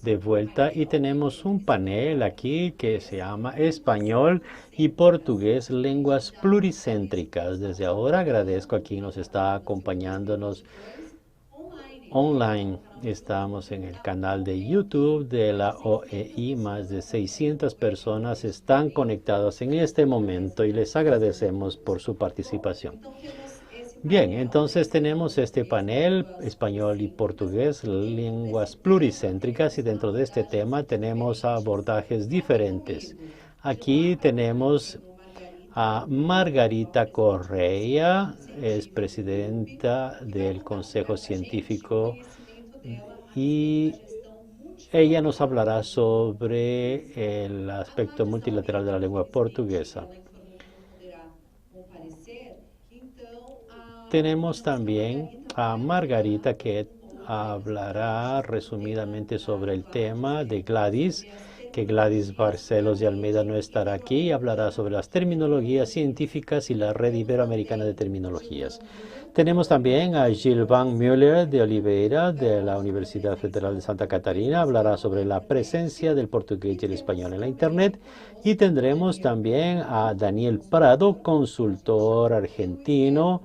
de vuelta y tenemos un panel aquí que se llama Español y Portugués, lenguas pluricéntricas. Desde ahora agradezco a quien nos está acompañándonos online. Estamos en el canal de YouTube de la OEI. Más de 600 personas están conectadas en este momento y les agradecemos por su participación. Bien, entonces tenemos este panel, español y portugués, lenguas pluricéntricas, y dentro de este tema tenemos abordajes diferentes. Aquí tenemos a Margarita Correa, es presidenta del Consejo Científico y ella nos hablará sobre el aspecto multilateral de la lengua portuguesa. Tenemos también a Margarita que hablará resumidamente sobre el tema de Gladys, que Gladys Barcelos de Almeida no estará aquí y hablará sobre las terminologías científicas y la Red Iberoamericana de Terminologías. Tenemos también a Gilvan Müller de Oliveira de la Universidad Federal de Santa Catarina. Hablará sobre la presencia del portugués y el español en la Internet. Y tendremos también a Daniel Prado, consultor argentino,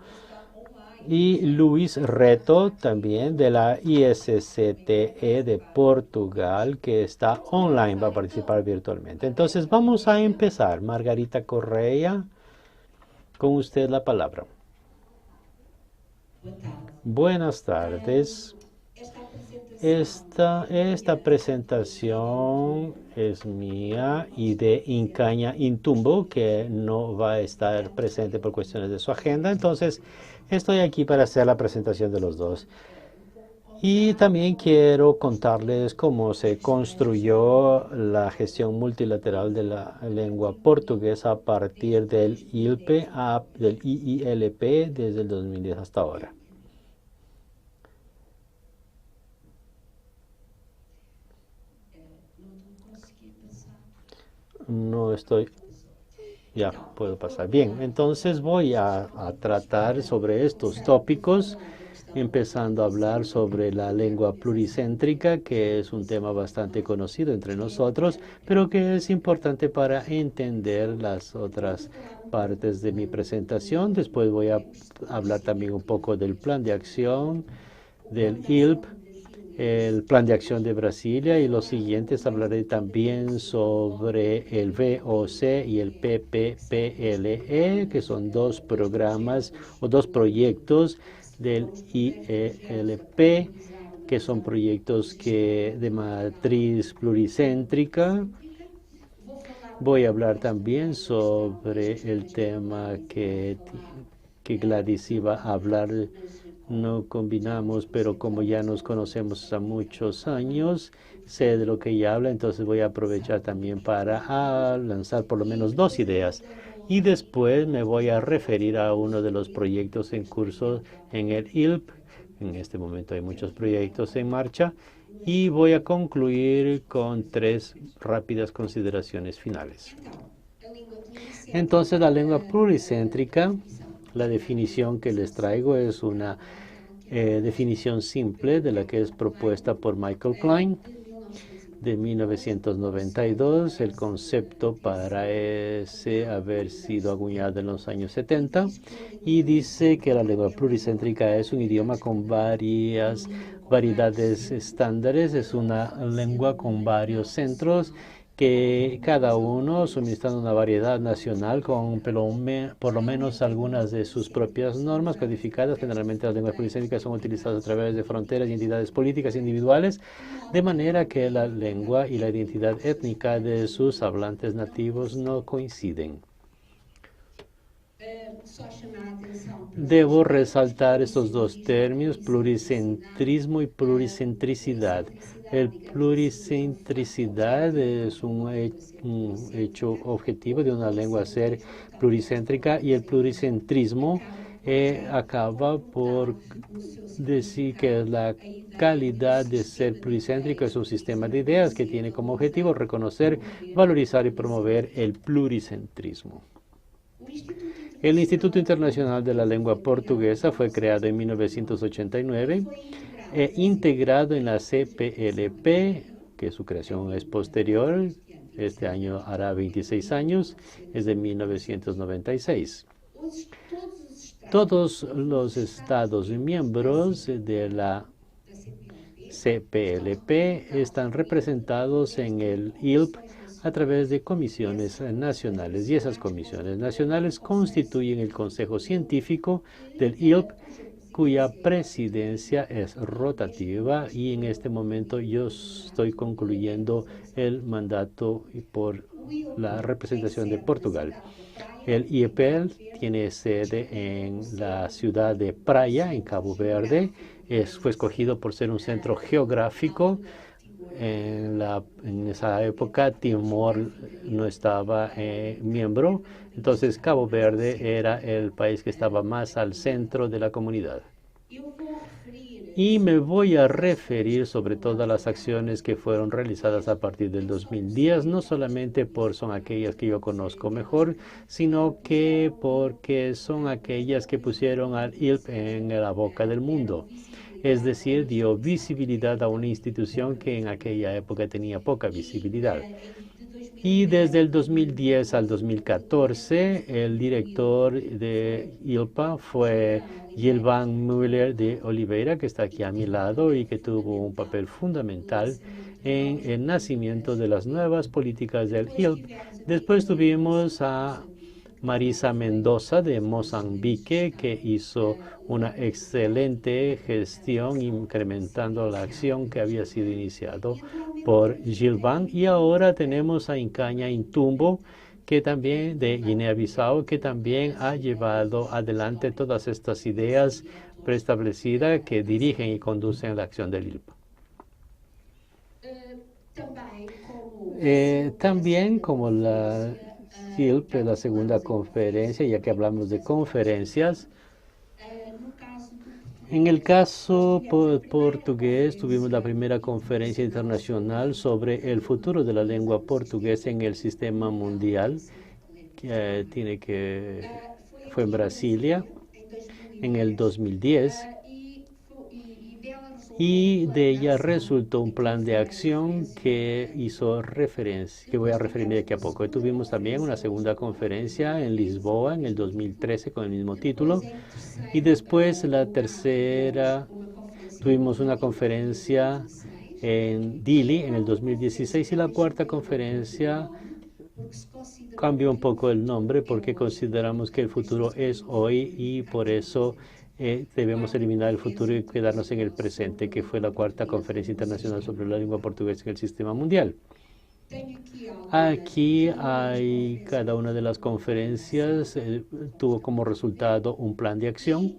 y Luis Reto, también de la ISCTE de Portugal, que está online, va a participar virtualmente. Entonces vamos a empezar. Margarita Correa, con usted la palabra. Buenas tardes. Esta presentación es mía y de Incaña Intumbo, que no va a estar presente por cuestiones de su agenda. Entonces, estoy aquí para hacer la presentación de los dos. Y también quiero contarles cómo se construyó la gestión multilateral de la lengua portuguesa a partir del ILP, del IILP, desde el 2010 hasta ahora. No estoy... Ya puedo pasar. Bien, entonces voy a tratar sobre estos tópicos, empezando a hablar sobre la lengua pluricéntrica, que es un tema bastante conocido entre nosotros, pero que es importante para entender las otras partes de mi presentación. Después voy a hablar también un poco del plan de acción del ILP, el plan de acción de Brasilia, y los siguientes hablaré también sobre el VOC y el PPPLE, que son dos programas o dos proyectos del IELP, que son proyectos de matriz pluricéntrica. Voy a hablar también sobre el tema que Gladys iba a hablar. No combinamos, pero como ya nos conocemos a muchos años, sé de lo que ella habla, entonces voy a aprovechar también para lanzar por lo menos dos ideas. Y después me voy a referir a uno de los proyectos en curso en el ILP. En este momento hay muchos proyectos en marcha. Y voy a concluir con tres rápidas consideraciones finales. Entonces, la lengua pluricéntrica, la definición que les traigo es una definición simple de la que es propuesta por Michael Klein de 1992. El concepto parece haber sido acuñado en los años 70 y dice que la lengua pluricéntrica es un idioma con varias variedades estándares, es una lengua con varios centros, que cada uno suministrando una variedad nacional con por lo menos algunas de sus propias normas codificadas. Generalmente las lenguas pluricéntricas son utilizadas a través de fronteras y entidades políticas individuales, de manera que la lengua y la identidad étnica de sus hablantes nativos no coinciden. Debo resaltar estos dos términos, pluricentrismo y pluricentricidad. El pluricentricidad es un hecho objetivo de una lengua ser pluricéntrica, y el pluricentrismo acaba por decir que la calidad de ser pluricéntrico es un sistema de ideas que tiene como objetivo reconocer, valorizar y promover el pluricentrismo. El Instituto Internacional de la Lengua Portuguesa fue creado en 1989 e integrado en la CPLP, porque su creación es posterior. Este año hará 26 años, es de 1996. Todos los Estados miembros de la CPLP están representados en el ILP a través de comisiones nacionales, y esas comisiones nacionales constituyen el Consejo Científico del ILP, cuya presidencia es rotativa, y en este momento yo estoy concluyendo el mandato por la representación de Portugal. El IEPL tiene sede en la ciudad de Praia, en Cabo Verde. Fue escogido por ser un centro geográfico. En esa época Timor no estaba miembro, entonces Cabo Verde era el país que estaba más al centro de la comunidad. Y me voy a referir sobre todas las acciones que fueron realizadas a partir del 2010, no solamente son aquellas que yo conozco mejor, sino que porque son aquellas que pusieron al ILP en la boca del mundo. Es decir, dio visibilidad a una institución que en aquella época tenía poca visibilidad. Y desde el 2010 al 2014, el director de ILPA fue Gilvan Müller de Oliveira, que está aquí a mi lado y que tuvo un papel fundamental en el nacimiento de las nuevas políticas del ILP. Después tuvimos a Marisa Mendoza de Mozambique, que hizo una excelente gestión incrementando la acción que había sido iniciado por Gilvan. Y ahora tenemos a Incaña Intumbo, que también de Guinea-Bissau, que también ha llevado adelante todas estas ideas preestablecidas que dirigen y conducen la acción del ILPA. También como la ILP, la segunda conferencia, ya que hablamos de conferencias. En el caso portugués, tuvimos la primera conferencia internacional sobre el futuro de la lengua portuguesa en el sistema mundial, que fue en Brasilia en el 2010. Y de ella resultó un plan de acción que hizo referencia, que voy a referirme de aquí a poco. Tuvimos también una segunda conferencia en Lisboa en el 2013 con el mismo título. Y después la tercera, tuvimos una conferencia en Dili en el 2016, y la cuarta conferencia cambió un poco el nombre porque consideramos que el futuro es hoy, y por eso debemos eliminar el futuro y quedarnos en el presente, que fue la cuarta conferencia internacional sobre la lengua portuguesa en el sistema mundial. Aquí hay cada una de las conferencias, tuvo como resultado un plan de acción,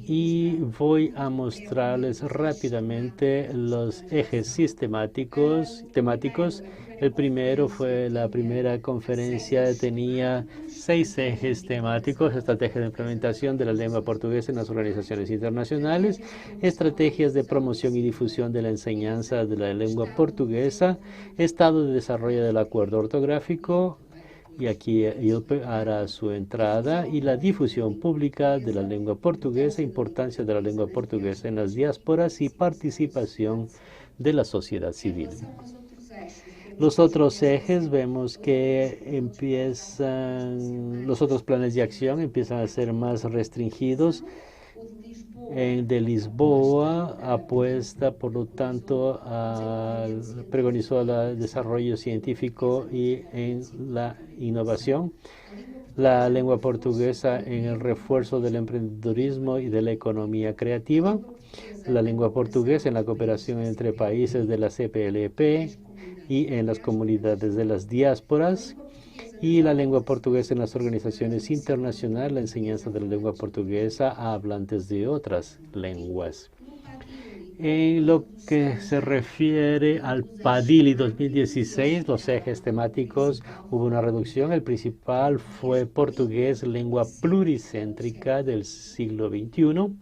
y voy a mostrarles rápidamente los ejes temáticos. El primero fue la primera conferencia, tenía 6 ejes temáticos: estrategia de implementación de la lengua portuguesa en las organizaciones internacionales, estrategias de promoción y difusión de la enseñanza de la lengua portuguesa, estado de desarrollo del acuerdo ortográfico, y aquí ILP hará su entrada, y la difusión pública de la lengua portuguesa, importancia de la lengua portuguesa en las diásporas y participación de la sociedad civil. Los otros ejes, vemos que los otros planes de acción empiezan a ser más restringidos. El de Lisboa apuesta, por lo tanto, pregonizó el desarrollo científico y en la innovación. La lengua portuguesa en el refuerzo del emprendedurismo y de la economía creativa. La lengua portuguesa en la cooperación entre países de la CPLP y en las comunidades de las diásporas. Y la lengua portuguesa en las organizaciones internacionales, la enseñanza de la lengua portuguesa a hablantes de otras lenguas. En lo que se refiere al PADILI 2016, los ejes temáticos, hubo una reducción. El principal fue portugués, lengua pluricéntrica del siglo XXI.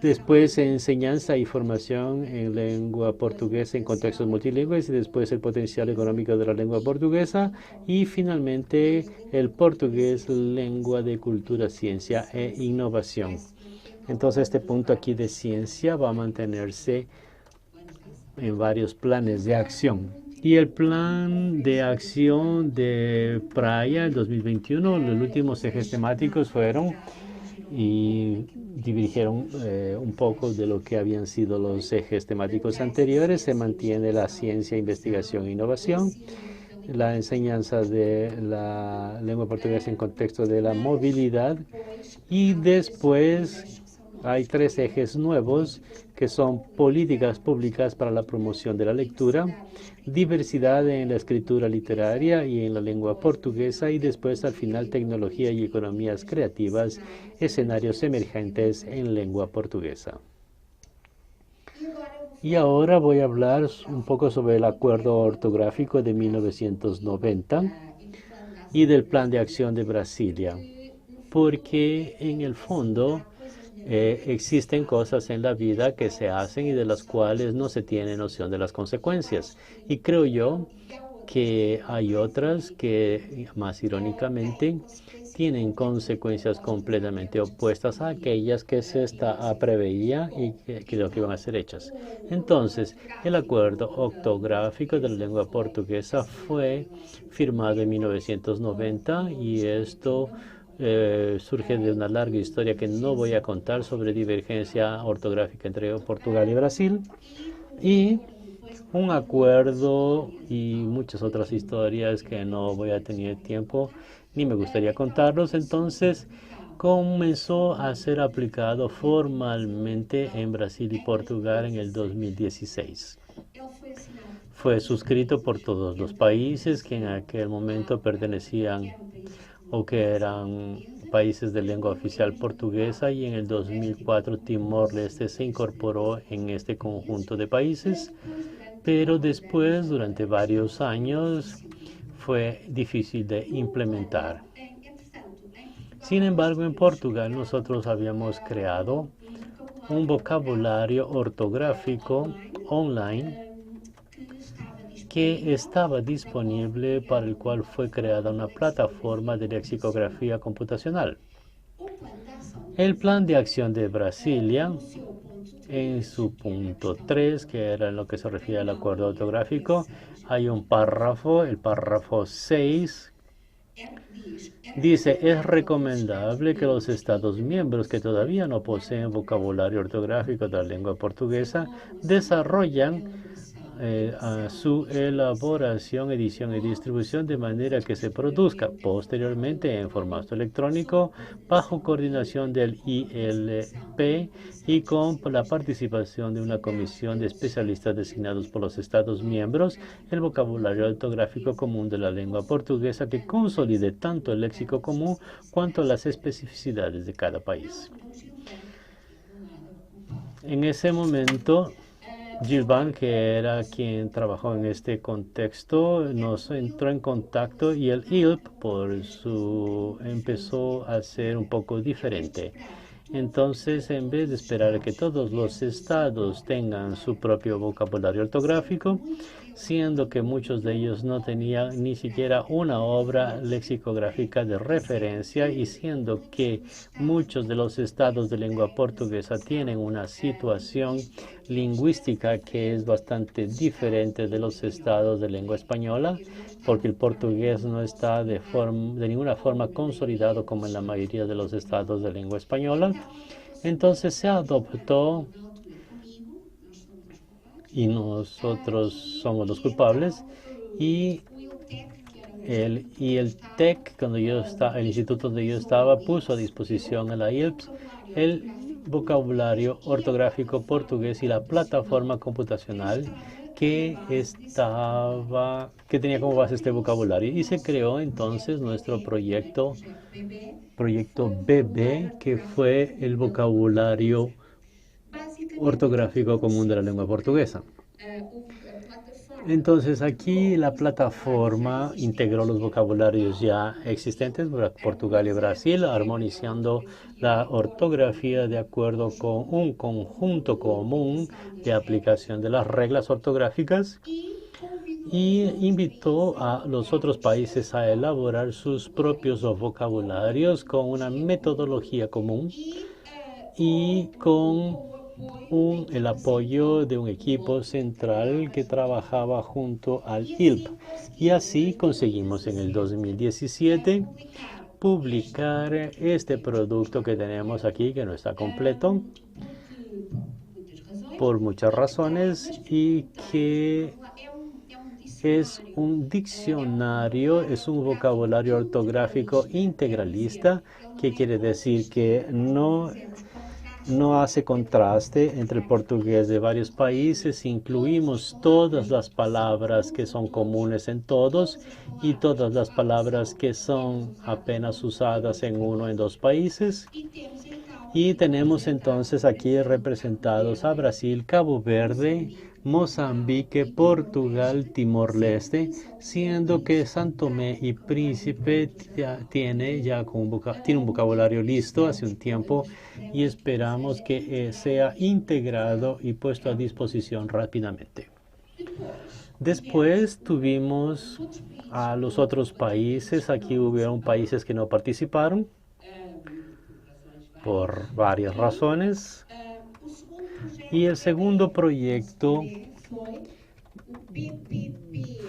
Después enseñanza y formación en lengua portuguesa en contextos multilingües, y después el potencial económico de la lengua portuguesa, y finalmente el portugués, lengua de cultura, ciencia e innovación. Entonces este punto aquí de ciencia va a mantenerse en varios planes de acción. Y el plan de acción de Praia el 2021, los últimos ejes temáticos fueron y dirigieron un poco de lo que habían sido los ejes temáticos anteriores. Se mantiene la ciencia, investigación e innovación, la enseñanza de la lengua portuguesa en contexto de la movilidad, y después hay 3 ejes nuevos que son políticas públicas para la promoción de la lectura, diversidad en la escritura literaria y en la lengua portuguesa, y después al final tecnología y economías creativas, escenarios emergentes en lengua portuguesa. Y ahora voy a hablar un poco sobre el acuerdo ortográfico de 1990 y del plan de acción de Brasilia, porque en el fondo existen cosas en la vida que se hacen y de las cuales no se tiene noción de las consecuencias. Y creo yo que hay otras que, más irónicamente, tienen consecuencias completamente opuestas a aquellas que se preveía y que lo que iban a ser hechas. Entonces, el acuerdo ortográfico de la lengua portuguesa fue firmado en 1990 y esto surge de una larga historia que no voy a contar sobre divergencia ortográfica entre Portugal y Brasil, y un acuerdo y muchas otras historias que no voy a tener tiempo ni me gustaría contarlos. Entonces comenzó a ser aplicado formalmente en Brasil y Portugal en el 2016. Fue suscrito por todos los países que en aquel momento pertenecían o que eran países de lengua oficial portuguesa, y en el 2004 Timor-Leste se incorporó en este conjunto de países, pero después, durante varios años, fue difícil de implementar. Sin embargo, en Portugal nosotros habíamos creado un vocabulario ortográfico online que estaba disponible, para el cual fue creada una plataforma de lexicografía computacional. El plan de acción de Brasilia, en su punto 3, que era en lo que se refiere al acuerdo ortográfico, hay un párrafo, el párrafo 6, dice: es recomendable que los Estados miembros que todavía no poseen vocabulario ortográfico de la lengua portuguesa desarrollan a su elaboración, edición y distribución de manera que se produzca posteriormente en formato electrónico bajo coordinación del ILP y con la participación de una comisión de especialistas designados por los Estados miembros, el vocabulario ortográfico común de la lengua portuguesa que consolide tanto el léxico común cuanto las especificidades de cada país. En ese momento, Gilvan, que era quien trabajó en este contexto, nos entró en contacto, y el ILP empezó a ser un poco diferente. Entonces, en vez de esperar a que todos los estados tengan su propio vocabulario ortográfico, siendo que muchos de ellos no tenían ni siquiera una obra lexicográfica de referencia, y siendo que muchos de los estados de lengua portuguesa tienen una situación lingüística que es bastante diferente de los estados de lengua española, porque el portugués no está de ninguna forma consolidado como en la mayoría de los estados de lengua española. Entonces se adoptó, y nosotros somos los culpables, y el TEC, el instituto donde yo estaba, puso a disposición a la ILPS el vocabulario ortográfico portugués y la plataforma computacional que tenía como base este vocabulario, y se creó entonces nuestro proyecto BB, que fue el vocabulario ortográfico común de la lengua portuguesa. Entonces aquí la plataforma integró los vocabularios ya existentes para Portugal y Brasil, armonizando la ortografía de acuerdo con un conjunto común de aplicación de las reglas ortográficas, y invitó a los otros países a elaborar sus propios vocabularios con una metodología común y con el apoyo de un equipo central que trabajaba junto al ILP. Y así conseguimos en el 2017 publicar este producto que tenemos aquí, que no está completo por muchas razones, y que es un diccionario, es un vocabulario ortográfico integralista, que quiere decir que no hace contraste entre el portugués de varios países. Incluimos todas las palabras que son comunes en todos y todas las palabras que son apenas usadas en uno o en dos países. Y tenemos entonces aquí representados a Brasil, Cabo Verde, Mozambique, Portugal, Timor-Leste, siendo que San Tomé y Príncipe tiene un vocabulario listo hace un tiempo, y esperamos que sea integrado y puesto a disposición rápidamente. Después tuvimos a los otros países. Aquí hubieron países que no participaron por varias razones. Y el segundo proyecto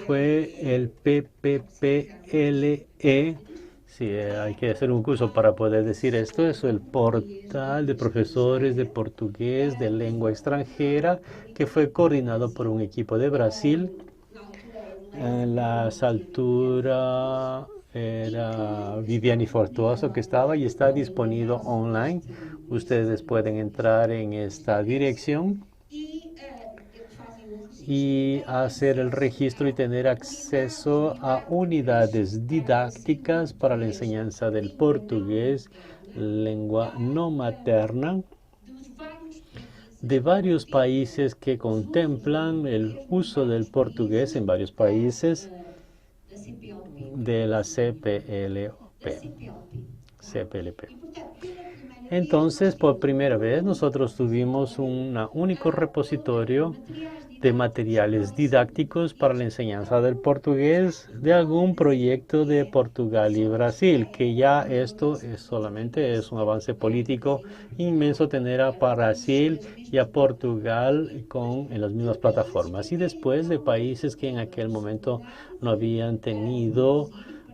fue el PPPLE. Sí, hay que hacer un curso para poder decir esto. Es el portal de profesores de portugués de lengua extranjera, que fue coordinado por un equipo de Brasil. En las alturas era Viviane Fortuoso que estaba, y está disponible online. Ustedes pueden entrar en esta dirección y hacer el registro y tener acceso a unidades didácticas para la enseñanza del portugués, lengua no materna, de varios países que contemplan el uso del portugués en varios países de la CPLP. Entonces, por primera vez, nosotros tuvimos un único repositorio de materiales didácticos para la enseñanza del portugués de algún proyecto de Portugal y Brasil, que ya esto solamente es un avance político inmenso, tener a Brasil y a Portugal en las mismas plataformas, y después de países que en aquel momento no habían tenido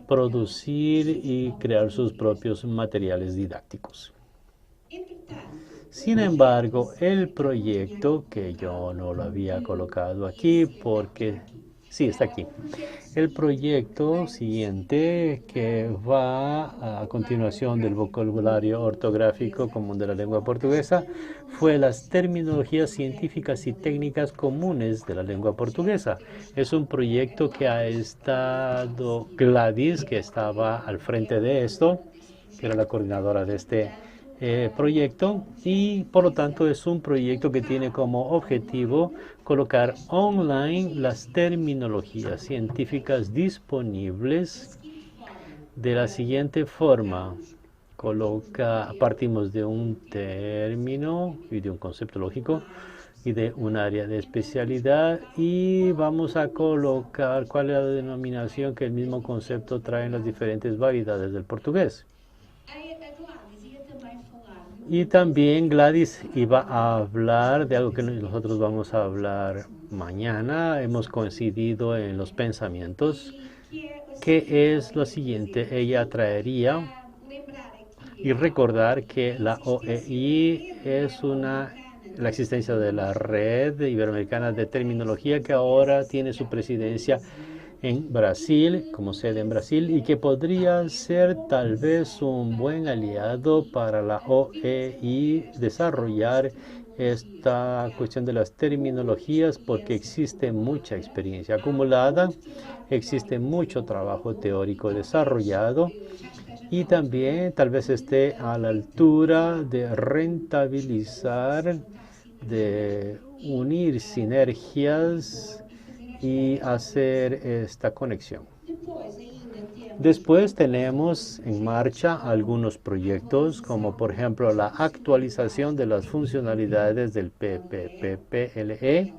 producir y crear sus propios materiales didácticos. Sin embargo, el proyecto, que yo no lo había colocado aquí porque sí está aquí, el proyecto siguiente, que va a continuación del vocabulario ortográfico común de la lengua portuguesa, fue las terminologías científicas y técnicas comunes de la lengua portuguesa. Es un proyecto que ha estado Gladys, que estaba al frente de esto, que era la coordinadora de este proyecto, y por lo tanto es un proyecto que tiene como objetivo colocar online las terminologías científicas disponibles de la siguiente forma. Partimos de un término y de un concepto lógico y de un área de especialidad, y vamos a colocar cuál es la denominación que el mismo concepto trae en las diferentes variedades del portugués. Y también Gladys iba a hablar de algo que nosotros vamos a hablar mañana. Hemos coincidido en los pensamientos, que es lo siguiente. Ella traería y recordar que la OEI es la existencia de la Red Iberoamericana de Terminología, que ahora tiene su presidencia en Brasil, como sede en Brasil, y que podría ser tal vez un buen aliado para la OEI desarrollar esta cuestión de las terminologías, porque existe mucha experiencia acumulada, existe mucho trabajo teórico desarrollado, y también tal vez esté a la altura de rentabilizar, de unir sinergias y hacer esta conexión. Después tenemos en marcha algunos proyectos, como por ejemplo la actualización de las funcionalidades del PPPLE.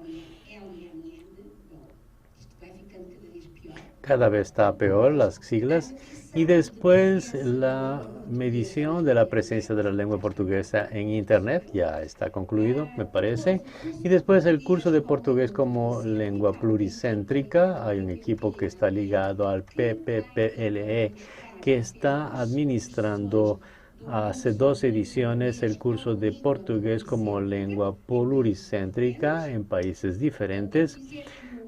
Cada vez está peor las siglas. Y después la medición de la presencia de la lengua portuguesa en Internet, ya está concluido, me parece. Y después el curso de portugués como lengua pluricéntrica. Hay un equipo que está ligado al PPPLE que está administrando hace 2 ediciones el curso de portugués como lengua pluricéntrica en países diferentes.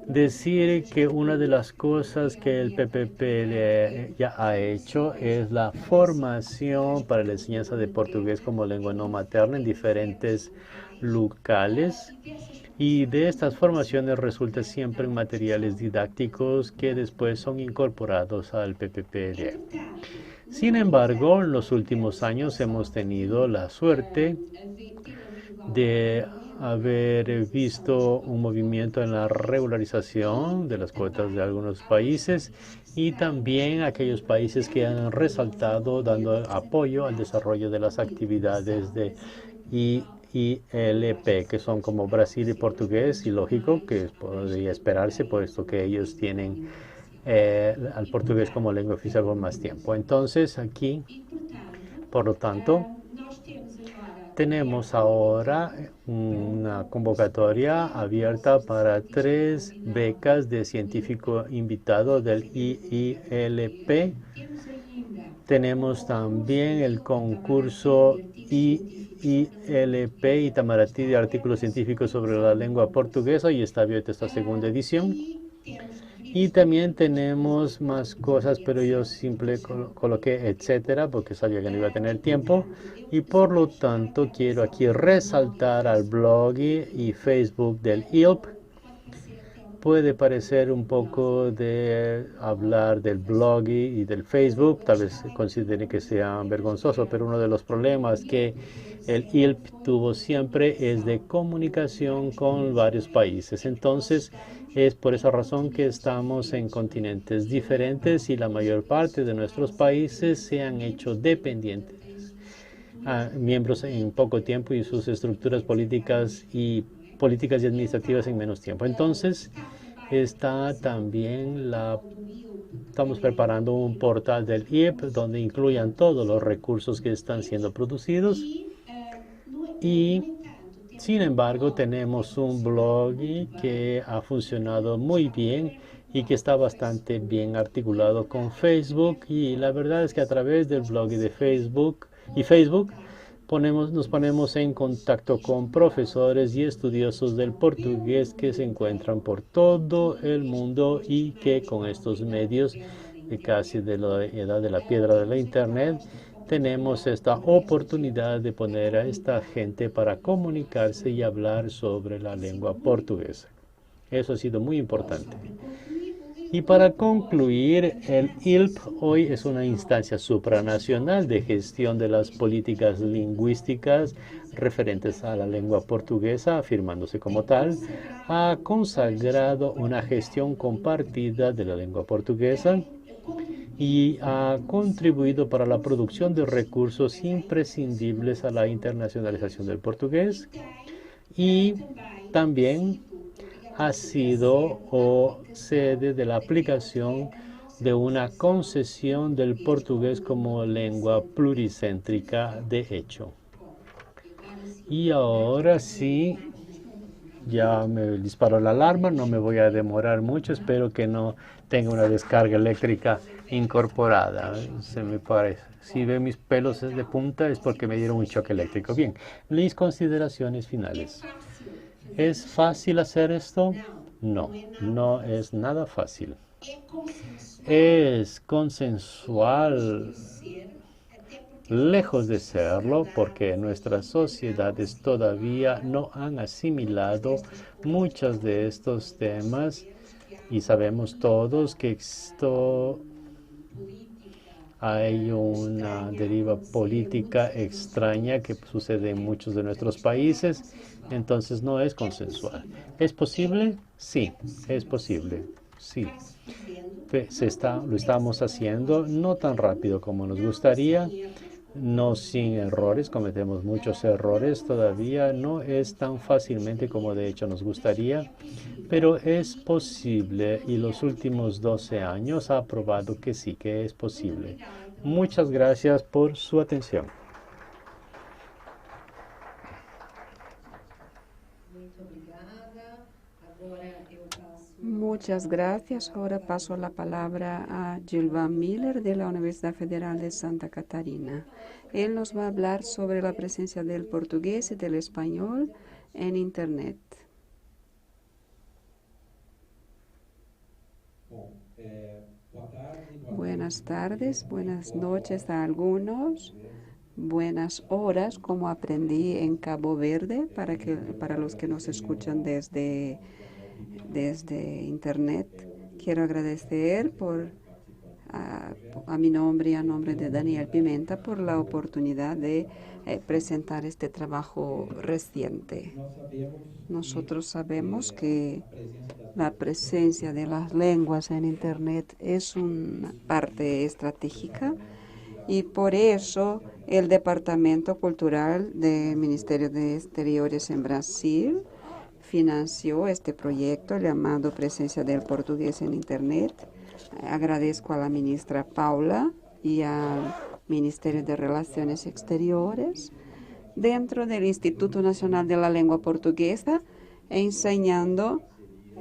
Decir que una de las cosas que el PPP ya ha hecho es la formación para la enseñanza de portugués como lengua no materna en diferentes locales. Y de estas formaciones resulta siempre en materiales didácticos que después son incorporados al PPPLE. Sin embargo, en los últimos años hemos tenido la suerte de haber visto un movimiento en la regularización de las cuotas de algunos países y también aquellos países que han resaltado dando apoyo al desarrollo de las actividades de IILP, que son como Brasil y portugués, y lógico que podría esperarse, puesto que ellos tienen al portugués como lengua oficial por más tiempo. Entonces aquí, por lo tanto, tenemos ahora una convocatoria abierta para 3 becas de científico invitado del IILP. Tenemos también el concurso IILP Itamaraty de artículos científicos sobre la lengua portuguesa y está abierta esta 2ª edición. Y también tenemos más cosas, pero yo simple coloqué etcétera porque sabía que no iba a tener tiempo. Y por lo tanto quiero aquí resaltar al blog y Facebook del IILP. Puede parecer un poco de hablar del blog y del Facebook, tal vez consideren que sea vergonzoso, pero uno de los problemas que el IILP tuvo siempre es de comunicación con varios países. Entonces, es por esa razón que estamos en continentes diferentes y la mayor parte de nuestros países se han hecho dependientes a miembros en poco tiempo y sus estructuras políticas y administrativas en menos tiempo. Entonces, está también estamos preparando un portal del IILP donde incluyan todos los recursos que están siendo producidos. Y sin embargo, tenemos un blog que ha funcionado muy bien y que está bastante bien articulado con Facebook. Y la verdad es que a través del blog y de Facebook nos ponemos en contacto con profesores y estudiosos del portugués que se encuentran por todo el mundo y que con estos medios casi de la edad de la piedra de la Internet tenemos esta oportunidad de poner a esta gente para comunicarse y hablar sobre la lengua portuguesa. Eso ha sido muy importante. Y para concluir, el IILP hoy es una instancia supranacional de gestión de las políticas lingüísticas referentes a la lengua portuguesa, afirmándose como tal. Ha consagrado una gestión compartida de la lengua portuguesa y ha contribuido para la producción de recursos imprescindibles a la internacionalización del portugués y también ha sido sede de la aplicación de una concesión del portugués como lengua pluricéntrica de hecho. Y ahora sí, ya me disparó la alarma, no me voy a demorar mucho, espero que no tenga una descarga eléctrica incorporada, se me parece. Si ve mis pelos de punta es porque me dieron un choque eléctrico. Bien, mis consideraciones finales. ¿Es fácil hacer esto? No, no es nada fácil. Es consensual, lejos de serlo, porque nuestras sociedades todavía no han asimilado muchos de estos temas y sabemos todos que hay una deriva política extraña que sucede en muchos de nuestros países, entonces no es consensual. ¿Es posible? Sí, es posible, sí. Lo estamos haciendo, no tan rápido como nos gustaría. no sin errores, cometemos muchos errores todavía, no es tan fácilmente como de hecho nos gustaría, pero es posible y los últimos 12 años ha probado que sí, que es posible. Muchas gracias por su atención. Muchas gracias. Ahora paso la palabra a Gilvan Miller de la Universidad Federal de Santa Catarina. Él nos va a hablar sobre la presencia del portugués y del español en Internet. Buenas tardes, buenas noches a algunos, buenas horas, como aprendí en Cabo Verde, para los que nos escuchan desde Internet. Quiero agradecer a mi nombre y a nombre de Daniel Pimenta por la oportunidad de presentar este trabajo reciente. Nosotros sabemos que la presencia de las lenguas en Internet es una parte estratégica y por eso el Departamento Cultural del Ministerio de Exteriores en Brasil financió este proyecto llamado Presencia del Portugués en Internet. Agradezco a la ministra Paula y al Ministerio de Relaciones Exteriores dentro del Instituto Nacional de la Lengua Portuguesa, enseñando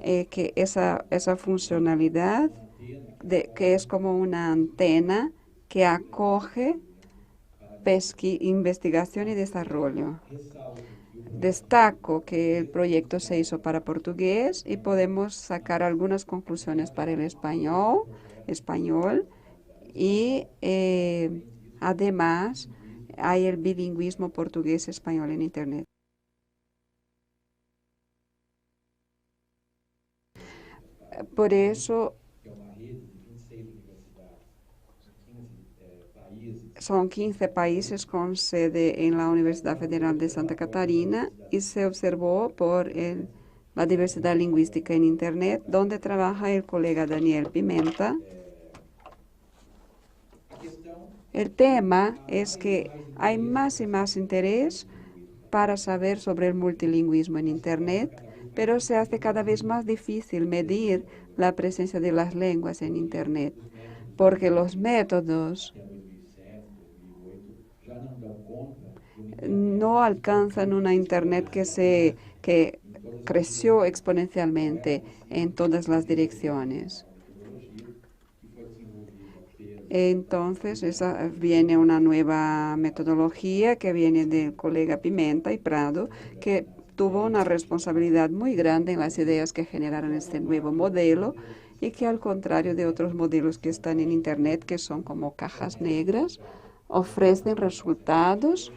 que esa funcionalidad que es como una antena que acoge investigación y desarrollo. Destaco que el proyecto se hizo para portugués y podemos sacar algunas conclusiones para el español y además hay el bilingüismo portugués-español en Internet. Por eso son 15 países con sede en la Universidad Federal de Santa Catarina y se observó por la diversidad lingüística en Internet, donde trabaja el colega Daniel Pimenta. El tema es que hay más y más interés para saber sobre el multilingüismo en Internet, pero se hace cada vez más difícil medir la presencia de las lenguas en Internet, porque los métodos no alcanzan una Internet que creció exponencialmente en todas las direcciones. Entonces, viene una nueva metodología que viene del colega Pimenta y Prado, que tuvo una responsabilidad muy grande en las ideas que generaron este nuevo modelo y que, al contrario de otros modelos que están en Internet, que son como cajas negras, ofrecen resultados.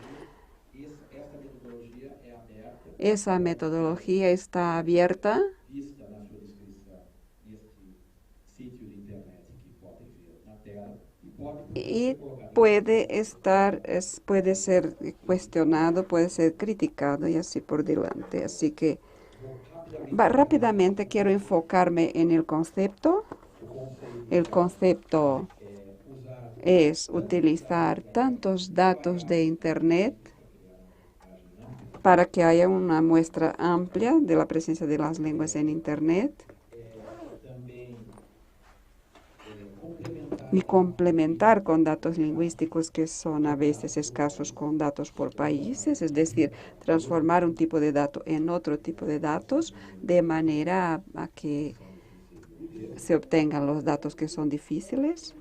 Esa metodología está abierta y puede ser cuestionado, puede ser criticado y así por delante. Así que rápidamente quiero enfocarme en el concepto. El concepto es utilizar tantos datos de Internet para que haya una muestra amplia de la presencia de las lenguas en Internet y complementar con datos lingüísticos que son a veces escasos con datos por países, es decir, transformar un tipo de dato en otro tipo de datos de manera a que se obtengan los datos que son difíciles.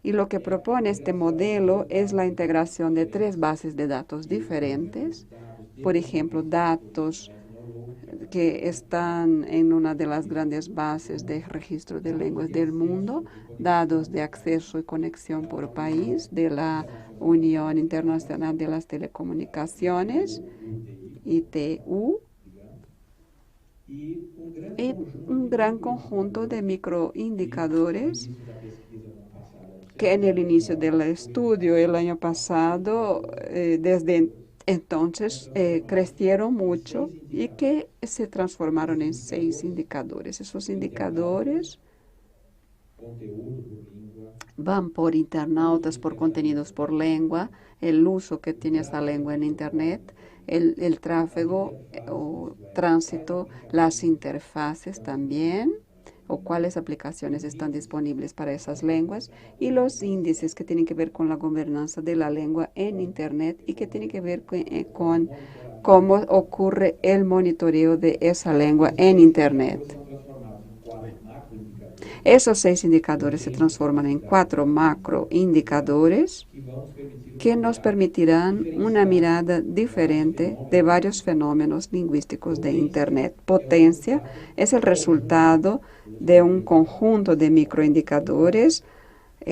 Y lo que propone este modelo es la integración de 3 bases de datos diferentes. Por ejemplo, datos que están en una de las grandes bases de registro de lenguas del mundo, datos de acceso y conexión por país de la Unión Internacional de las Telecomunicaciones, ITU, y un gran conjunto de microindicadores que en el inicio del estudio el año pasado, desde Entonces, crecieron mucho y que se transformaron en 6 indicadores. Esos indicadores van por internautas, por contenidos por lengua, el uso que tiene esa lengua en Internet, el tráfico o tránsito, las interfaces también, o cuáles aplicaciones están disponibles para esas lenguas, y los índices que tienen que ver con la gobernanza de la lengua en Internet y que tienen que ver con cómo ocurre el monitoreo de esa lengua en Internet. Esos 6 indicadores se transforman en 4 macroindicadores que nos permitirán una mirada diferente de varios fenómenos lingüísticos de Internet. Potencia es el resultado de un conjunto de microindicadores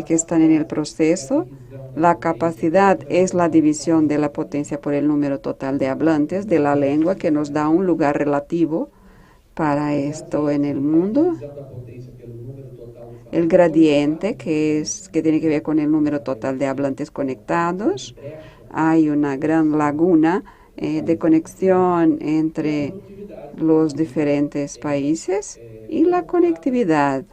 que están en el proceso. La capacidad es la división de la potencia por el número total de hablantes de la lengua, que nos da un lugar relativo para esto en el mundo. El gradiente, que tiene que ver con el número total de hablantes conectados. Hay una gran laguna de conexión entre los diferentes países, y la conectividad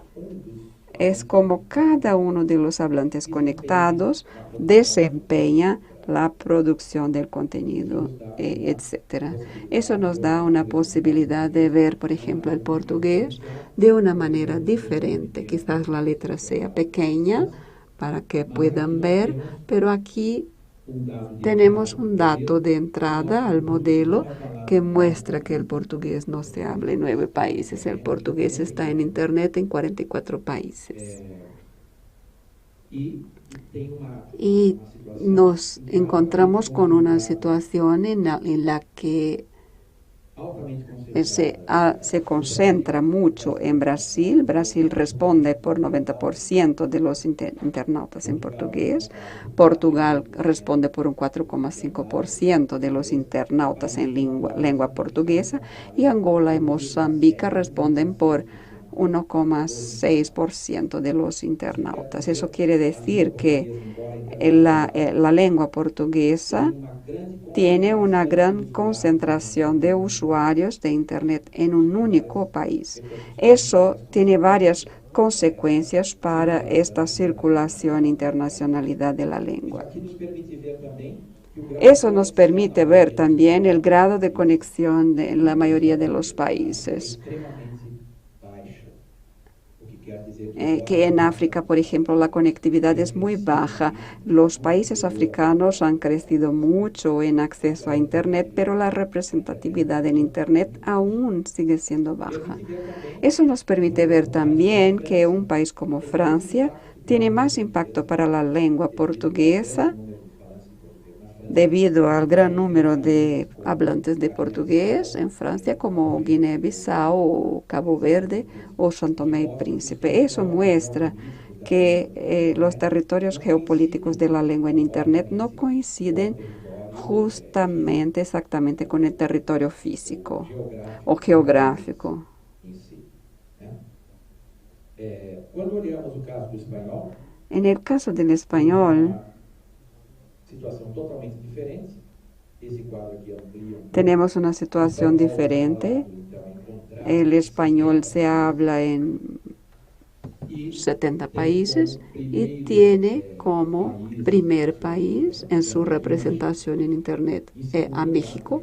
es como cada uno de los hablantes conectados desempeña la producción del contenido, etc. Eso nos da una posibilidad de ver, por ejemplo, el portugués de una manera diferente. Quizás la letra sea pequeña para que puedan ver, pero aquí tenemos un dato de entrada al modelo que muestra que el portugués no se habla en 9 países. El portugués está en Internet en 44 países. Y nos encontramos con una situación en la que se concentra mucho en Brasil. Brasil responde por 90% de los internautas en portugués. Portugal responde por un 4,5% de los internautas en lengua portuguesa. Y Angola y Mozambique responden por 1,6% de los internautas. Eso quiere decir que la lengua portuguesa tiene una gran concentración de usuarios de Internet en un único país. Eso tiene varias consecuencias para esta circulación e internacionalidad de la lengua. Eso nos permite ver también el grado de conexión en la mayoría de los países. Que en África, por ejemplo, la conectividad es muy baja. Los países africanos han crecido mucho en acceso a Internet, pero la representatividad en Internet aún sigue siendo baja. Eso nos permite ver también que un país como Francia tiene más impacto para la lengua portuguesa debido al gran número de hablantes de portugués en Francia, como Guinea-Bissau o Cabo Verde o São Tomé y Príncipe. Eso muestra que los territorios geopolíticos de la lengua en Internet no coinciden exactamente con el territorio físico o geográfico. En el caso del español, tenemos una situación diferente. El español se habla en 70 países y tiene como primer país en su representación en Internet a México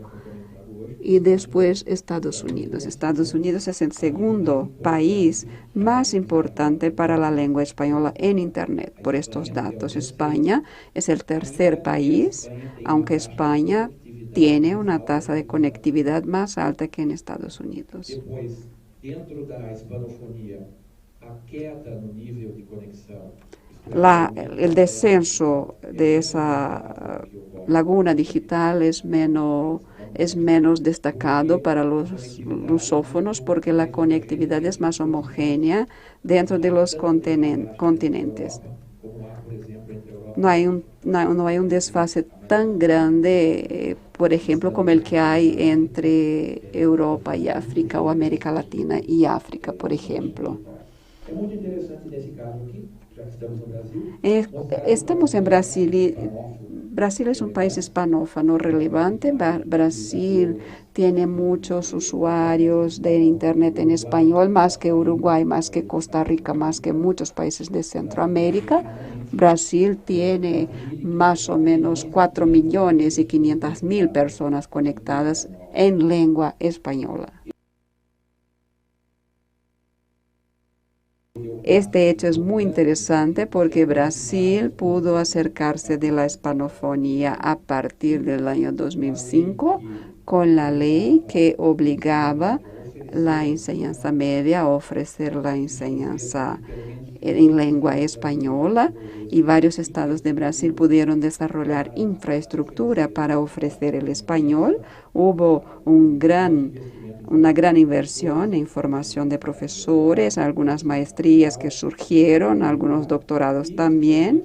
y después Estados Unidos. Estados Unidos es el segundo país más importante para la lengua española en Internet. Por estos datos, España es el tercer país, aunque España tiene una tasa de conectividad más alta que en Estados Unidos. El descenso de esa laguna digital es menos destacado para los lusófonos porque la conectividad es más homogénea dentro de los continentes. No hay un desfase tan grande, por ejemplo, como el que hay entre Europa y África o América Latina y África, por ejemplo. Estamos en Brasil y Brasil es un país hispanófono relevante. Brasil tiene muchos usuarios de Internet en español, más que Uruguay, más que Costa Rica, más que muchos países de Centroamérica. Brasil tiene más o menos 4.500.000 personas conectadas en lengua española. Este hecho es muy interesante porque Brasil pudo acercarse de la hispanofonía a partir del año 2005 con la ley que obligaba la enseñanza media a ofrecer la enseñanza en lengua española, y varios estados de Brasil pudieron desarrollar infraestructura para ofrecer el español. Hubo una gran inversión en formación de profesores, algunas maestrías que surgieron, algunos doctorados también,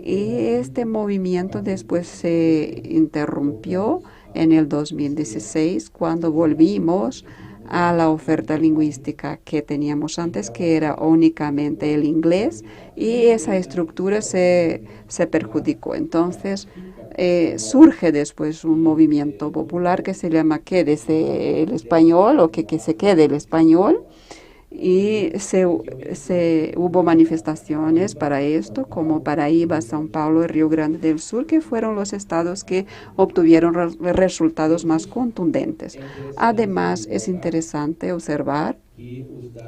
y este movimiento después se interrumpió en el 2016 cuando volvimos a la oferta lingüística que teníamos antes, que era únicamente el inglés, y esa estructura se perjudicó. Entonces, surge después un movimiento popular que se llama Quédese el español, o que se quede el español, y hubo manifestaciones para esto, como Paraíba, São Paulo y Río Grande del Sur, que fueron los estados que obtuvieron resultados más contundentes. Además, es interesante observar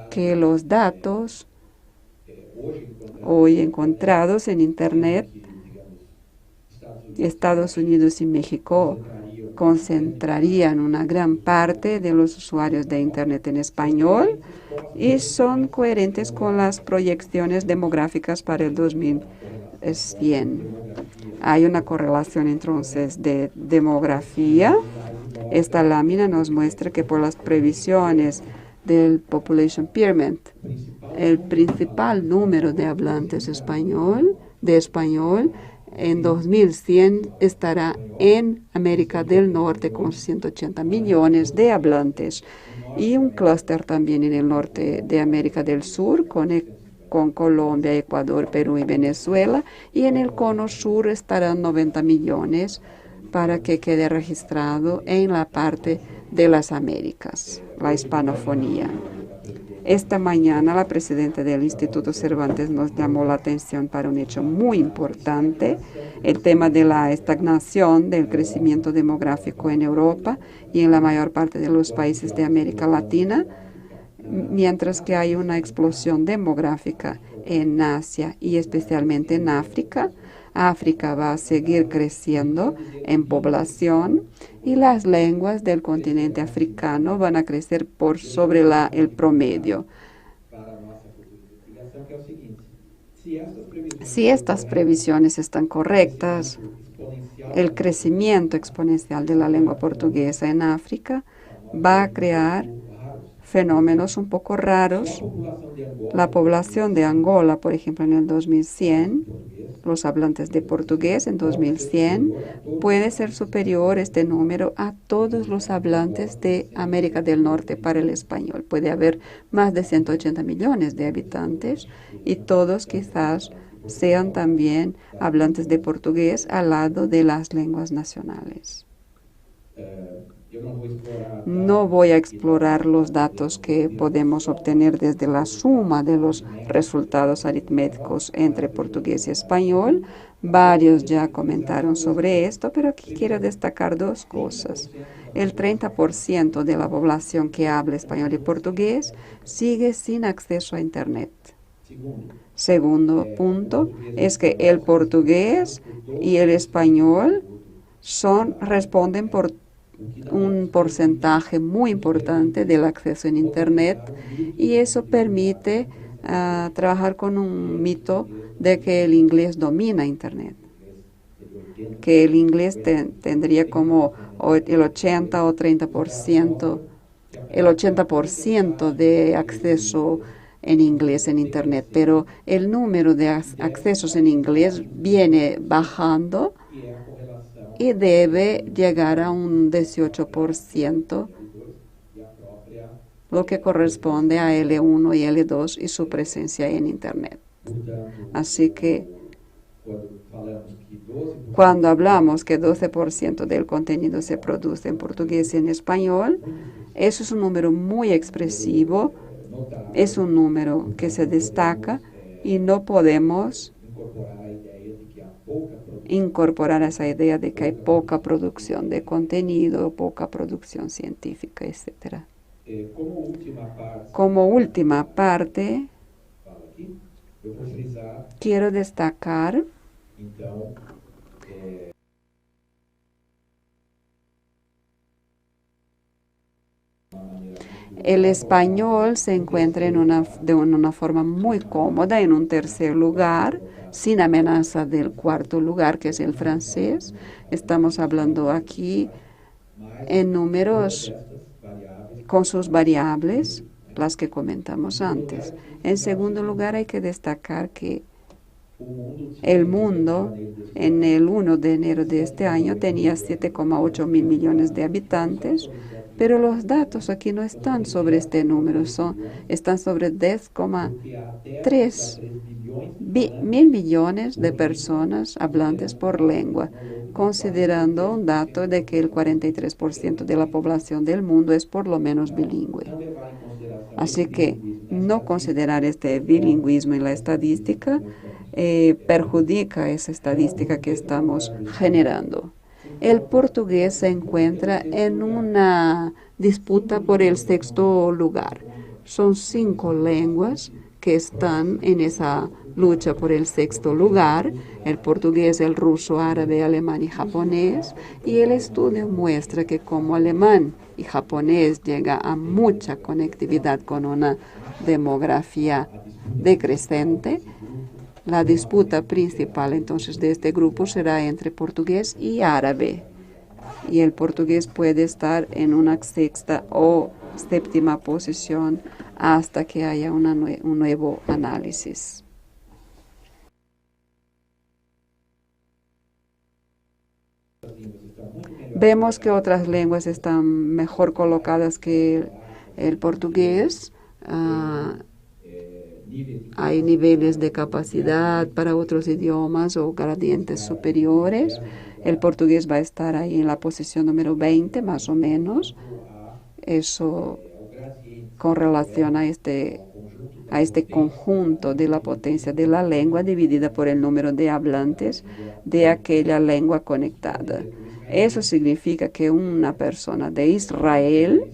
que los datos hoy encontrados en Internet, Estados Unidos y México concentrarían una gran parte de los usuarios de Internet en español y son coherentes con las proyecciones demográficas para el 2100. Hay una correlación entonces de demografía. Esta lámina nos muestra que por las previsiones del Population Pyramid, el principal número de hablantes de español en 2100 estará en América del Norte con 180 millones de hablantes, y un clúster también en el norte de América del Sur con Colombia, Ecuador, Perú y Venezuela, y en el cono sur estarán 90 millones para que quede registrado en la parte de las Américas, la hispanofonía. Esta mañana la presidenta del Instituto Cervantes nos llamó la atención para un hecho muy importante, el tema de la estagnación del crecimiento demográfico en Europa y en la mayor parte de los países de América Latina, mientras que hay una explosión demográfica en Asia y especialmente en África. África va a seguir creciendo en población y las lenguas del continente africano van a crecer por sobre el promedio. Si estas previsiones están correctas, el crecimiento exponencial de la lengua portuguesa en África va a crear fenómenos un poco raros. La población de Angola, por ejemplo, en el 2100, los hablantes de portugués en 2100, puede ser superior este número a todos los hablantes de América del Norte para el español. Puede haber más de 180 millones de habitantes y todos quizás sean también hablantes de portugués al lado de las lenguas nacionales. No voy a explorar los datos que podemos obtener desde la suma de los resultados aritméticos entre portugués y español. Varios ya comentaron sobre esto, pero aquí quiero destacar dos cosas. El 30% de la población que habla español y portugués sigue sin acceso a Internet. Segundo punto es que el portugués y el español responden por un porcentaje muy importante del acceso en Internet, y eso permite trabajar con un mito de que el inglés domina Internet, que el inglés tendría como el 80 o 30%, el 80% de acceso en inglés en Internet, pero el número de accesos en inglés viene bajando y debe llegar a un 18%, lo que corresponde a L1 y L2 y su presencia en Internet. Así que Cuando hablamos que 12% del contenido se produce en portugués y en español, eso es un número muy expresivo, es un número que se destaca y no podemos incorporar esa idea de que hay poca producción de contenido, poca producción científica, etc. Como última parte, quiero destacar el español se encuentra de una forma muy cómoda en un tercer lugar, sin amenaza del cuarto lugar, que es el francés. Estamos hablando aquí en números con sus variables, las que comentamos antes. En segundo lugar, hay que destacar que el mundo en el 1 de enero de este año tenía 7,8 mil millones de habitantes, pero los datos aquí no están sobre este número, están sobre 10,3 mil millones de personas hablantes por lengua, considerando un dato de que el 43% de la población del mundo es por lo menos bilingüe. Así que no considerar este bilingüismo en la estadística perjudica esa estadística que estamos generando. El portugués se encuentra en una disputa por el sexto lugar. Son 5 lenguas que están en esa lucha por el sexto lugar: el portugués, el ruso, árabe, alemán y japonés. Y el estudio muestra que como alemán y japonés llega a mucha conectividad con una demografía decreciente, la disputa principal entonces de este grupo será entre portugués y árabe. Y el portugués puede estar en una sexta o séptima posición hasta que haya un nuevo análisis. Vemos que otras lenguas están mejor colocadas que el portugués. Hay niveles de capacidad para otros idiomas o gradientes superiores. El portugués va a estar ahí en la posición número 20, más o menos. Eso con relación a este conjunto de la potencia de la lengua dividida por el número de hablantes de aquella lengua conectada. Eso significa que una persona de Israel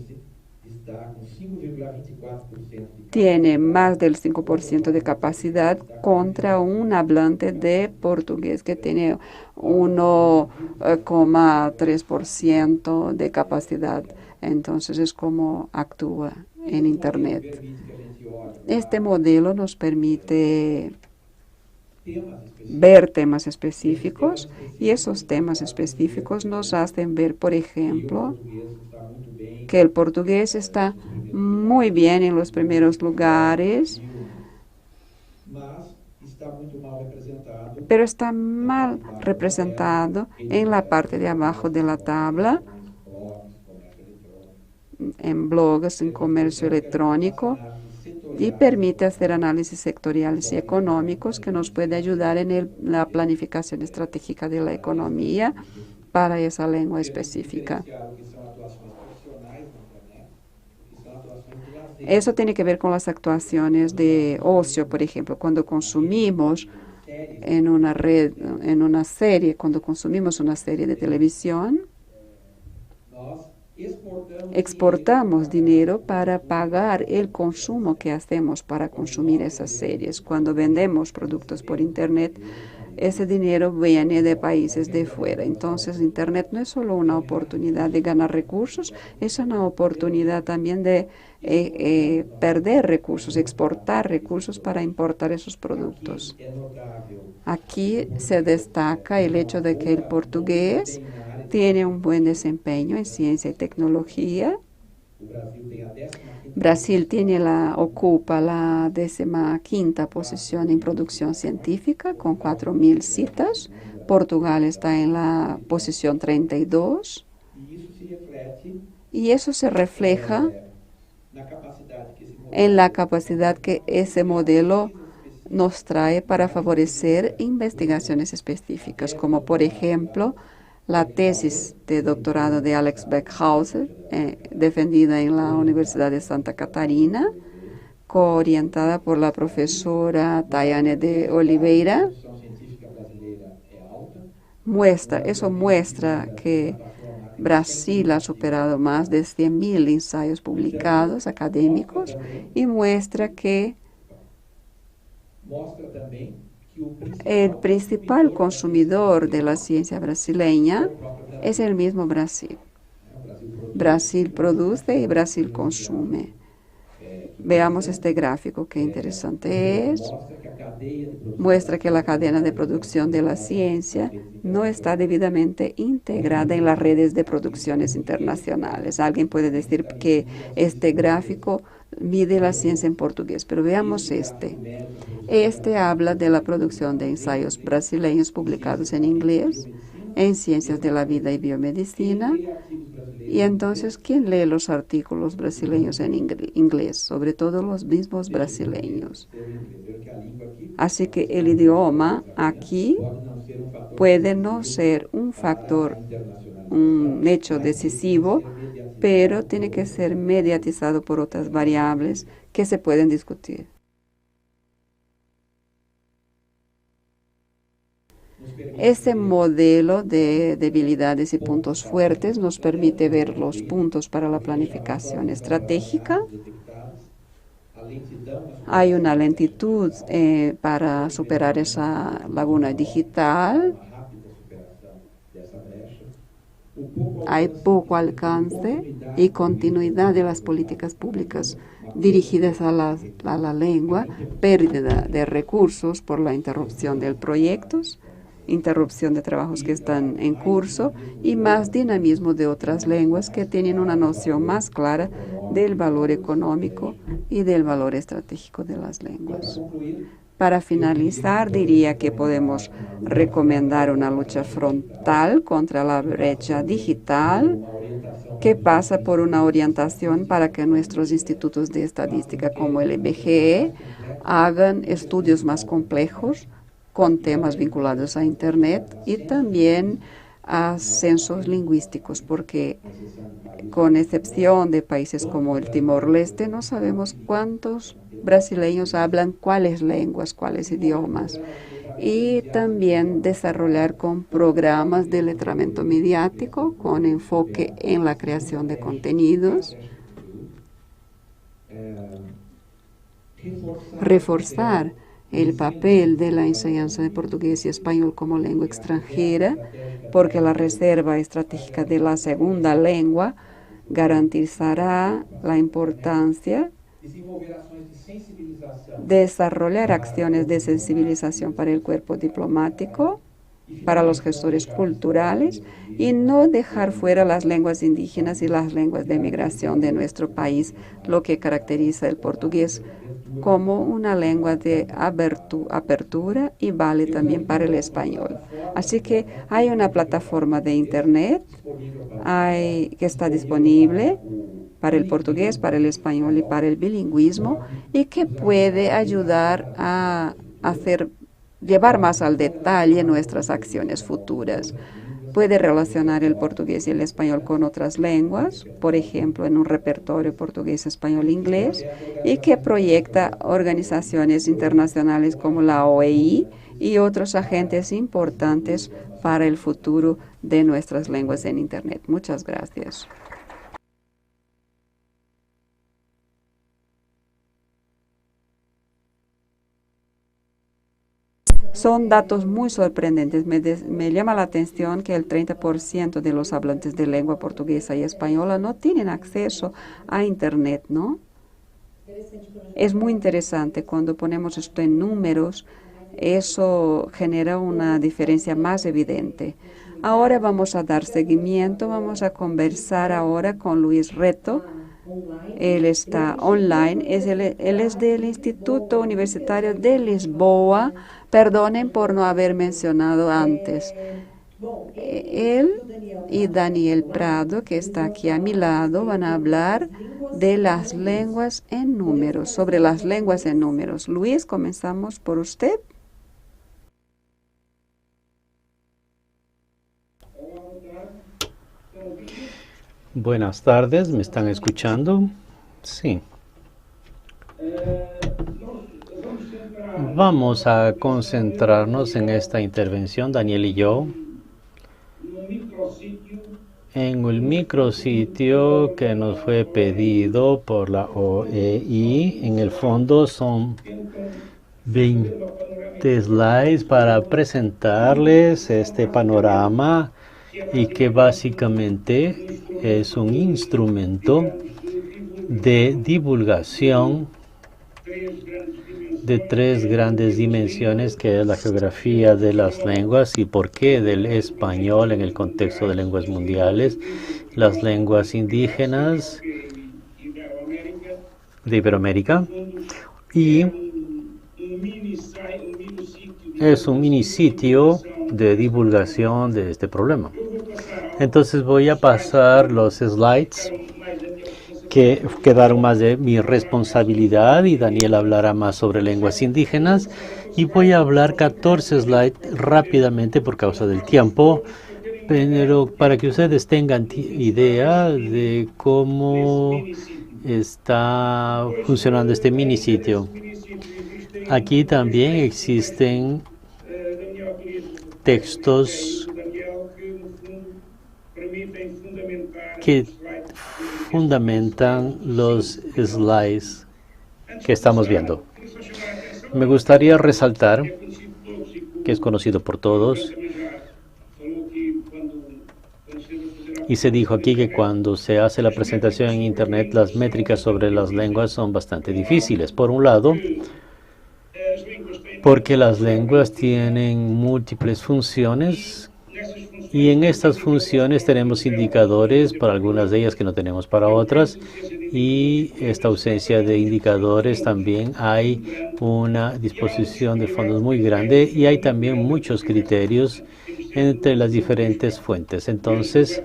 tiene más del 5% de capacidad contra un hablante de portugués que tiene 1,3% de capacidad. Entonces es como actúa en Internet. Este modelo nos permite ver temas específicos y esos temas específicos nos hacen ver, por ejemplo, que el portugués está muy bien en los primeros lugares, pero está mal representado en la parte de abajo de la tabla, en blogs, en comercio electrónico, y permite hacer análisis sectoriales y económicos que nos puede ayudar en la planificación estratégica de la economía para esa lengua específica. Eso tiene que ver con las actuaciones de ocio, por ejemplo, cuando consumimos en una red, en una serie, cuando consumimos una serie de televisión, exportamos dinero para pagar el consumo que hacemos para consumir esas series. Cuando vendemos productos por Internet, ese dinero viene de países de fuera. Entonces, Internet no es solo una oportunidad de ganar recursos, es una oportunidad también de perder recursos, exportar recursos para importar esos productos. Aquí se destaca el hecho de que el portugués tiene un buen desempeño en ciencia y tecnología. Brasil ocupa la 15ª posición en producción científica con 4.000 citas. Portugal está en la posición 32. Y eso se refleja en la capacidad que ese modelo nos trae para favorecer investigaciones específicas, como por ejemplo la tesis de doctorado de Alex Beckhauser, defendida en la Universidad de Santa Catarina, coorientada por la profesora Tayane de Oliveira. Eso muestra que Brasil ha superado más de 100.000 ensayos publicados académicos y muestra que el principal consumidor de la ciencia brasileña es el mismo Brasil. Brasil produce y Brasil consume. Veamos este gráfico, qué interesante es. Muestra que la cadena de producción de la ciencia no está debidamente integrada en las redes de producciones internacionales. Alguien puede decir que este gráfico mide la ciencia en portugués, pero veamos este. Este habla de la producción de ensayos brasileños publicados en inglés, en Ciencias de la Vida y Biomedicina. Y entonces, ¿quién lee los artículos brasileños en inglés? Sobre todo los mismos brasileños. Así que el idioma aquí puede no ser un factor, un hecho decisivo, pero tiene que ser mediatizado por otras variables que se pueden discutir. Este modelo de debilidades y puntos fuertes nos permite ver los puntos para la planificación estratégica. Hay una lentitud para superar esa laguna digital. Hay poco alcance y continuidad de las políticas públicas dirigidas a la lengua, pérdida de recursos por la interrupción de proyectos, interrupción de trabajos que están en curso y más dinamismo de otras lenguas que tienen una noción más clara del valor económico y del valor estratégico de las lenguas. Para finalizar, diría que podemos recomendar una lucha frontal contra la brecha digital que pasa por una orientación para que nuestros institutos de estadística como el IBGE hagan estudios más complejos con temas vinculados a Internet y también a censos lingüísticos, porque con excepción de países como el Timor-Leste, no sabemos cuántos brasileños hablan cuáles lenguas, cuáles idiomas. Y también desarrollar con programas de letramiento mediático con enfoque en la creación de contenidos. Reforzar el papel de la enseñanza de portugués y español como lengua extranjera, porque la reserva estratégica de la segunda lengua garantizará la importancia de desarrollar acciones de sensibilización para el cuerpo diplomático, para los gestores culturales y no dejar fuera las lenguas indígenas y las lenguas de migración de nuestro país, lo que caracteriza el portugués como una lengua de apertura y vale también para el español. Así que hay una plataforma de Internet que está disponible para el portugués, para el español y para el bilingüismo y que puede ayudar a llevar más al detalle nuestras acciones futuras. Puede relacionar el portugués y el español con otras lenguas, por ejemplo, en un repertorio portugués, español, inglés, y que proyecta organizaciones internacionales como la OEI y otros agentes importantes para el futuro de nuestras lenguas en Internet. Muchas gracias. Son datos muy sorprendentes. Me llama la atención que el 30% de los hablantes de lengua portuguesa y española no tienen acceso a Internet, ¿no? Es muy interesante cuando ponemos esto en números, eso genera una diferencia más evidente. Ahora vamos a dar seguimiento, vamos a conversar ahora con Luis Reto. Él está online, él es del Instituto Universitario de Lisboa. Perdonen por no haber mencionado antes. Él y Daniel Prado, que está aquí a mi lado, van a hablar de las lenguas en números, sobre las lenguas en números. Luis, comenzamos por usted. Buenas tardes, ¿me están escuchando? Sí. Vamos a concentrarnos en esta intervención, Daniel y yo, en el micrositio que nos fue pedido por la OEI. En el fondo son 20 slides para presentarles este panorama y que básicamente es un instrumento de divulgación de tres grandes dimensiones, que es la geografía de las lenguas y por qué del español en el contexto de lenguas mundiales, las lenguas indígenas de Iberoamérica, y es un mini sitio de divulgación de este problema. Entonces voy a pasar los slides que quedaron más de mi responsabilidad y Daniel hablará más sobre lenguas indígenas, y voy a hablar 14 slides rápidamente por causa del tiempo, pero para que ustedes tengan idea de cómo está funcionando este mini sitio. Aquí también existen textos que fundamentan los slides que estamos viendo. Me gustaría resaltar que es conocido por todos, y se dijo aquí que cuando se hace la presentación en Internet, las métricas sobre las lenguas son bastante difíciles. Por un lado, porque las lenguas tienen múltiples funciones, y en estas funciones tenemos indicadores para algunas de ellas que no tenemos para otras, y esta ausencia de indicadores también hay una disposición de fondos muy grande, y hay también muchos criterios entre las diferentes fuentes. Entonces,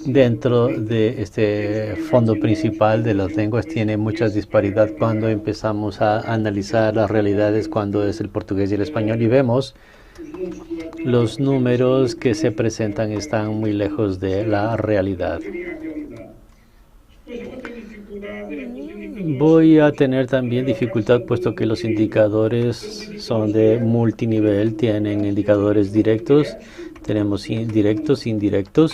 dentro de este fondo principal de las lenguas tiene mucha disparidad cuando empezamos a analizar las realidades cuando es el portugués y el español, y vemos los números que se presentan están muy lejos de la realidad. Voy a tener también dificultad puesto que los indicadores son de multinivel, tienen indicadores directos, tenemos directos, indirectos.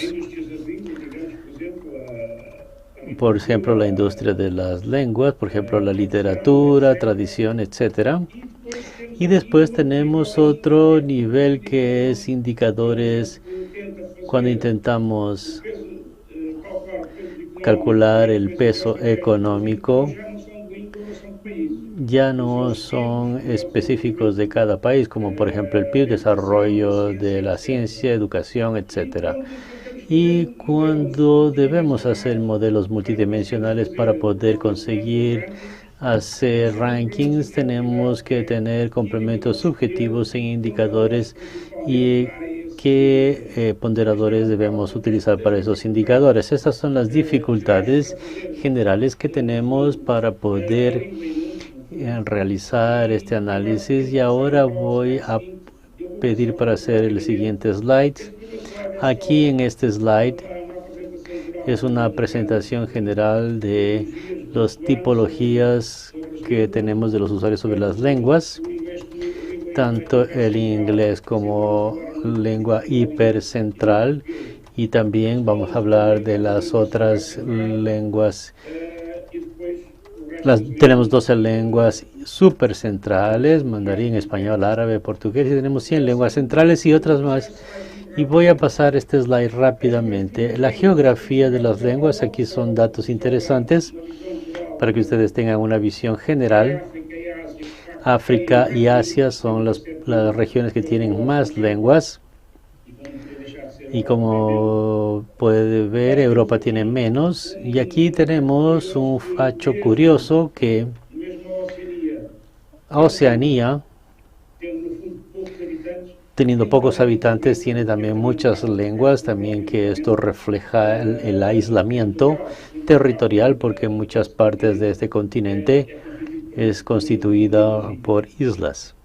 Por ejemplo, la industria de las lenguas, por ejemplo, la literatura, tradición, etcétera. Y después tenemos otro nivel que es indicadores cuando intentamos calcular el peso económico. Ya no son específicos de cada país, como por ejemplo el PIB, desarrollo de la ciencia, educación, etcétera. Y cuando debemos hacer modelos multidimensionales para poder conseguir hacer rankings, tenemos que tener complementos subjetivos en indicadores y qué ponderadores debemos utilizar para esos indicadores. Estas son las dificultades generales que tenemos para poder realizar este análisis, y ahora voy a pedir para hacer el siguiente slide. Aquí en este slide es una presentación general de las tipologías que tenemos de los usuarios sobre las lenguas, tanto el inglés como lengua hipercentral, y también vamos a hablar de las otras lenguas. Tenemos 12 lenguas supercentrales: mandarín, español, árabe, portugués, y tenemos 100 lenguas centrales y otras más. Y voy a pasar este slide rápidamente. La geografía de las lenguas, aquí son datos interesantes para que ustedes tengan una visión general. África y Asia son las regiones que tienen más lenguas, y como puede ver, Europa tiene menos. Y aquí tenemos un facho curioso que Oceanía teniendo pocos habitantes, tiene también muchas lenguas, también que esto refleja el aislamiento territorial, porque muchas partes de este continente es constituida por islas.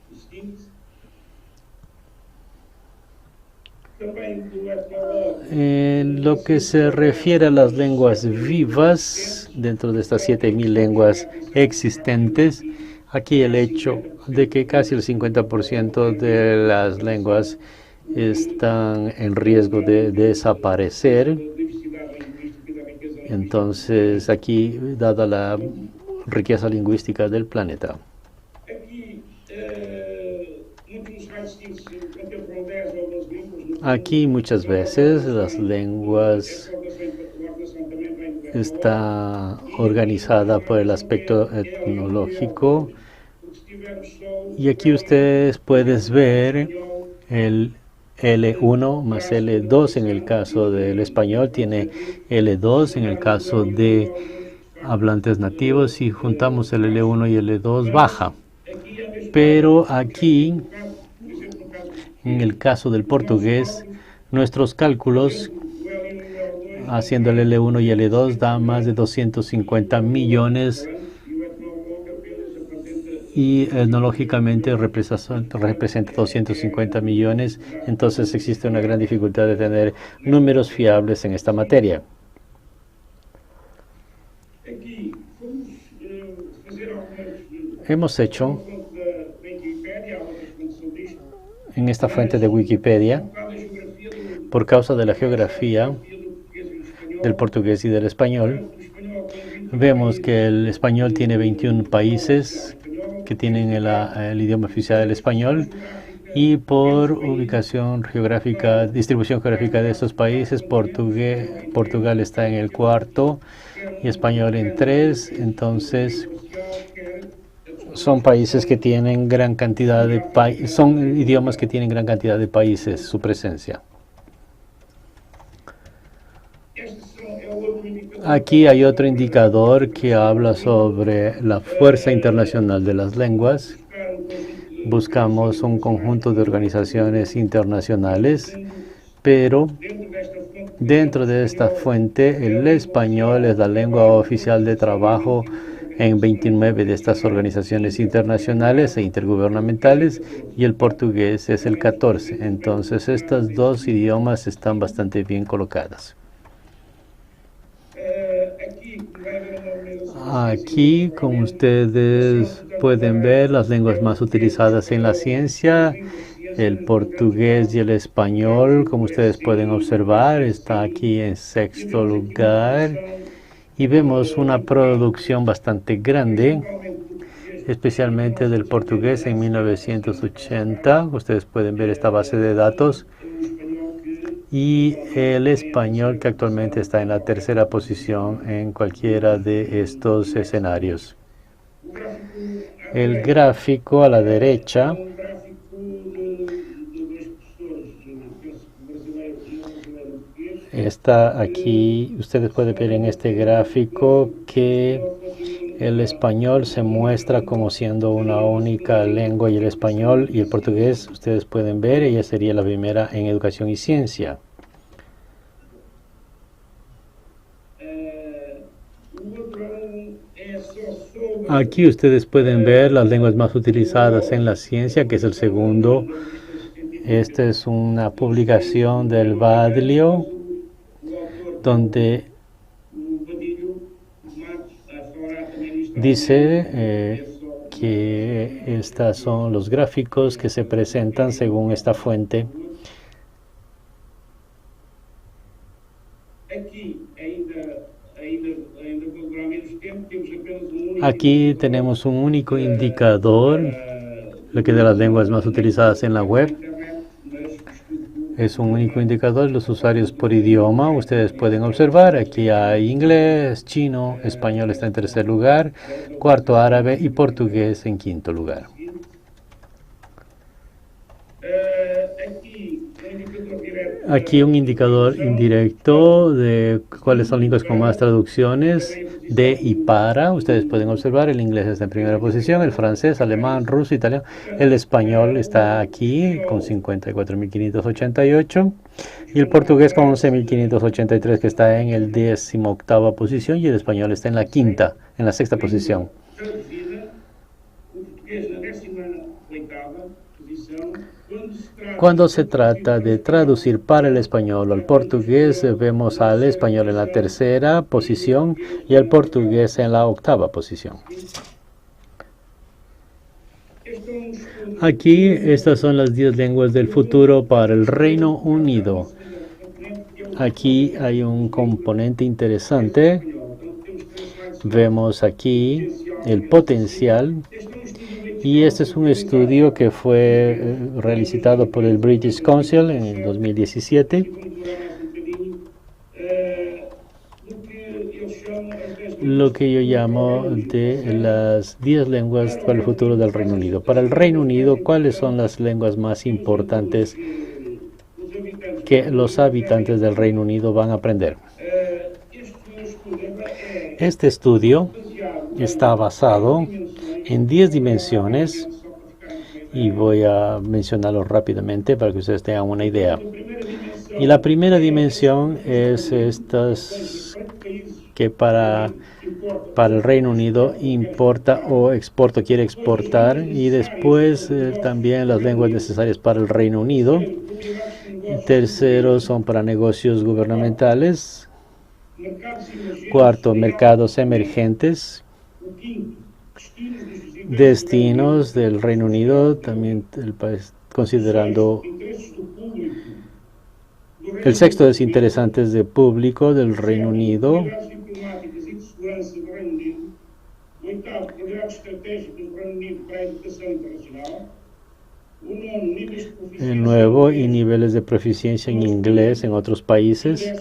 En lo que se refiere a las lenguas vivas, dentro de estas 7.000 lenguas existentes, aquí el hecho de que casi el 50% de las lenguas están en riesgo de desaparecer. Entonces, aquí, dada la riqueza lingüística del planeta. Aquí muchas veces las lenguas está organizada por el aspecto etnológico, y aquí ustedes pueden ver el L1 más L2 en el caso del español, tiene L2 en el caso de hablantes nativos, y juntamos el L1 y el L2 baja. Pero aquí, en el caso del portugués, nuestros cálculos, haciendo el L1 y el L2, da más de 250 millones, y etnológicamente representa 250 millones. Entonces existe una gran dificultad de tener números fiables en esta materia. Hemos hecho en esta fuente de Wikipedia, por causa de la geografía del portugués y del español, vemos que el español tiene 21 países que tienen el idioma oficial del español, y por ubicación geográfica, distribución geográfica de estos países, Portugal está en el 4 y español en 3. Entonces, son países que tienen gran cantidad de son idiomas que tienen gran cantidad de países su presencia. Aquí hay otro indicador que habla sobre la fuerza internacional de las lenguas. Buscamos un conjunto de organizaciones internacionales, pero dentro de esta fuente el español es la lengua oficial de trabajo en 29 de estas organizaciones internacionales e intergubernamentales, y el portugués es el 14. Entonces, estos dos idiomas están bastante bien colocados. Aquí, como ustedes pueden ver, las lenguas más utilizadas en la ciencia, el portugués y el español, como ustedes pueden observar, está aquí en 6º lugar. Y vemos una producción bastante grande, especialmente del portugués en 1980. Ustedes pueden ver esta base de datos. Y el español, que actualmente está en la 3ª posición en cualquiera de estos escenarios. El gráfico a la derecha está aquí. Ustedes pueden ver en este gráfico que el español se muestra como siendo una única lengua, y el español y el portugués, ustedes pueden ver, ella sería la primera en educación y ciencia. Aquí ustedes pueden ver las lenguas más utilizadas en la ciencia, que es el segundo. Esta es una publicación del Badlio, donde dice que estos son los gráficos que se presentan según esta fuente. Aquí tenemos un único indicador, lo que de las lenguas más utilizadas en la web. Es un único indicador, los usuarios por idioma. Ustedes pueden observar, aquí hay inglés, chino, español está en 3er lugar, 4º árabe y portugués en 5º lugar. Aquí un indicador indirecto de cuáles son lenguas con más traducciones de y para. Ustedes pueden observar, el inglés está en primera posición, el francés, alemán, ruso, italiano. El español está aquí con 54.588 y el portugués con 11.583, que está en el 18ª posición, y el español está en la sexta posición. Cuando se trata de traducir para el español o al portugués, vemos al español en la tercera posición y al portugués en la 8ª posición. Aquí estas son las 10 lenguas del futuro para el Reino Unido. Aquí hay un componente interesante. Vemos aquí el potencial. Y este es un estudio que fue realizado por el British Council en el 2017. Lo que yo llamo de las 10 lenguas para el futuro del Reino Unido. Para el Reino Unido, ¿cuáles son las lenguas más importantes que los habitantes del Reino Unido van a aprender? Este estudio está basado en 10 dimensiones y voy a mencionarlo rápidamente para que ustedes tengan una idea. Y la primera dimensión es estas que para el Reino Unido importa o exporta, quiere exportar, y después también las lenguas necesarias para el Reino Unido. Tercero son para negocios gubernamentales. Cuarto, mercados emergentes. Destinos del Reino Unido, también el país, considerando el sexto es interesantes de público del Reino Unido. El nuevo y niveles de proficiencia en inglés en otros países.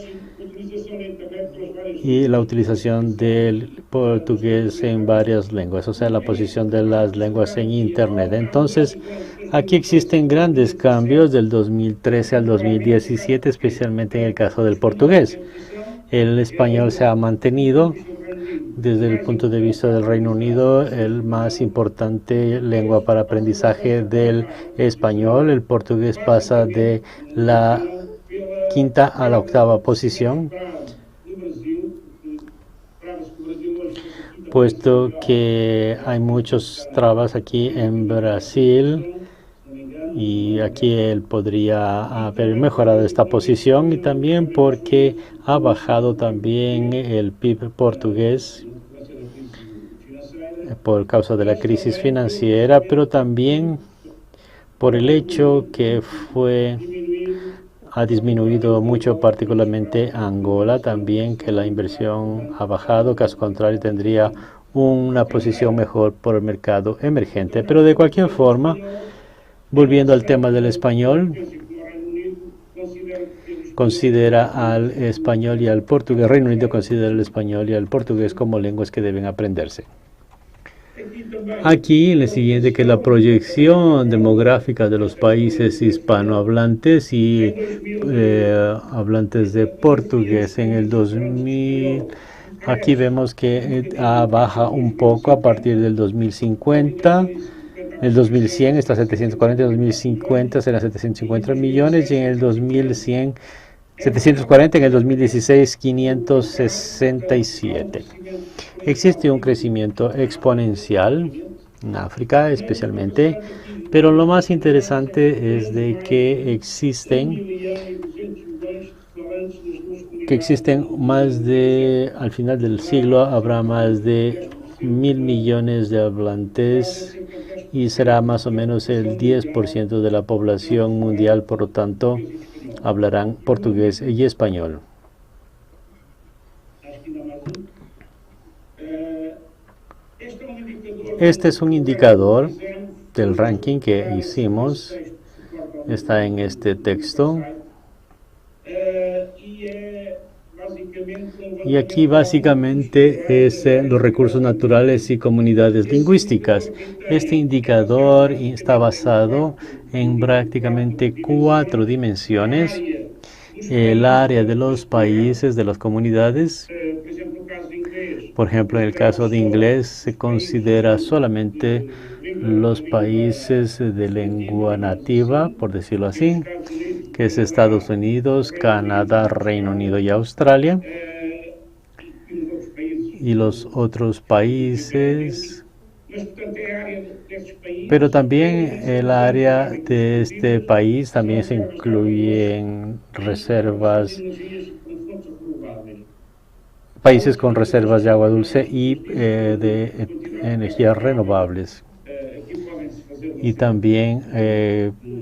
Y la utilización del portugués en varias lenguas, o sea, la posición de las lenguas en Internet. Entonces, aquí existen grandes cambios del 2013 al 2017, especialmente en el caso del portugués. El español se ha mantenido desde el punto de vista del Reino Unido, el más importante lengua para aprendizaje del español. El portugués pasa de la 5ª a la 8ª posición, puesto que hay muchos trabas aquí en Brasil, y aquí él podría haber mejorado esta posición, y también porque ha bajado también el PIB portugués por causa de la crisis financiera, pero también por el hecho que ha disminuido mucho, particularmente Angola también, que la inversión ha bajado. Caso contrario, tendría una posición mejor por el mercado emergente. Pero de cualquier forma, volviendo al tema del español, considera al español y al portugués. Reino Unido considera el español y al portugués como lenguas que deben aprenderse. Aquí en el siguiente, que es la proyección demográfica de los países hispanohablantes y hablantes de portugués en el 2000. Aquí vemos que baja un poco a partir del 2050. El 2100 está 740, el 2050 será 750 millones y en el 2100 740, en el 2016 567. Existe un crecimiento exponencial en África especialmente, pero lo más interesante es de que existen más de, al final del siglo habrá más de 1.000 millones de hablantes y será más o menos el 10% de la población mundial, por lo tanto hablarán portugués y español. Este es un indicador del ranking que hicimos, está en este texto, Y aquí básicamente es los recursos naturales y comunidades lingüísticas. Este indicador está basado en prácticamente 4 dimensiones. El área de los países, de las comunidades. Por ejemplo, en el caso de inglés se considera solamente los países de lengua nativa, por decirlo así, que es Estados Unidos, Canadá, Reino Unido y Australia. Y los otros países, pero también el área de este país también se incluyen reservas, países con reservas de agua dulce y de energías renovables. Y también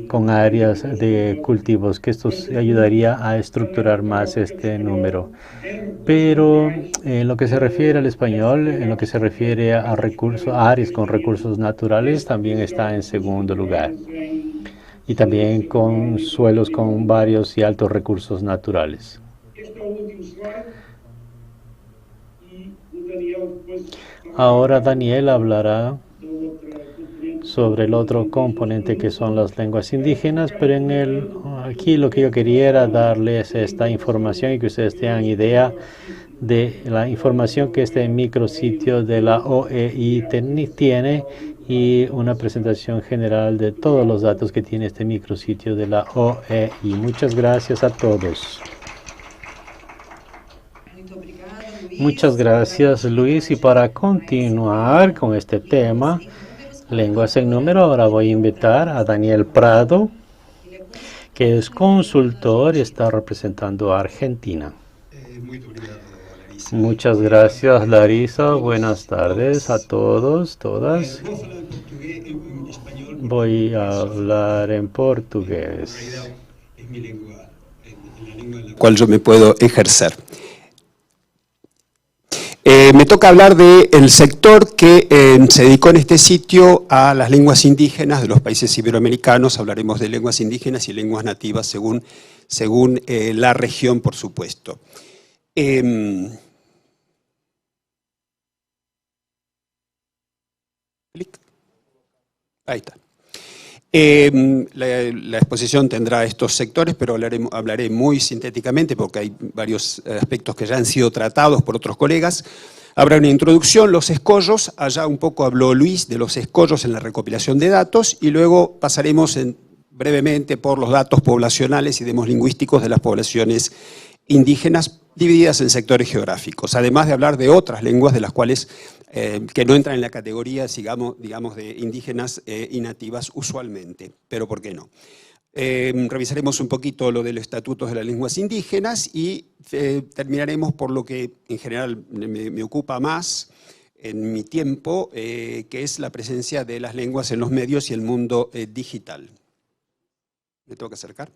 con áreas de cultivos, que esto ayudaría a estructurar más este número. Pero en lo que se refiere al español, en lo que se refiere a recursos, a áreas con recursos naturales, también está en segundo lugar. Y también con suelos con varios y altos recursos naturales. Ahora Daniel hablará sobre el otro componente que son las lenguas indígenas, pero aquí lo que yo quería era darles esta información y que ustedes tengan idea de la información que este micrositio de la OEI tiene y una presentación general de todos los datos que tiene este micrositio de la OEI. Muchas gracias a todos. Muchas gracias, Luis. Y para continuar con este tema, lenguas en número, ahora voy a invitar a Daniel Prado, que es consultor y está representando a Argentina. Muchas gracias, Larisa. Buenas tardes a todos, todas. Voy a hablar en portugués. Es mi lengua, en la cual yo me puedo ejercer. Me toca hablar del sector que se dedicó en este sitio a las lenguas indígenas de los países iberoamericanos. Hablaremos de lenguas indígenas y lenguas nativas según la región, por supuesto. Ahí está. La exposición tendrá estos sectores, pero hablaré muy sintéticamente porque hay varios aspectos que ya han sido tratados por otros colegas. Habrá una introducción, los escollos, allá un poco habló Luis de los escollos en la recopilación de datos y luego pasaremos brevemente por los datos poblacionales y demolingüísticos de las poblaciones indígenas divididas en sectores geográficos, además de hablar de otras lenguas de las cuales que no entran en la categoría, digamos de indígenas y nativas usualmente, pero ¿por qué no? Revisaremos un poquito lo de los estatutos de las lenguas indígenas y terminaremos por lo que en general me ocupa más en mi tiempo, que es la presencia de las lenguas en los medios y el mundo digital. ¿Me tengo que acercar?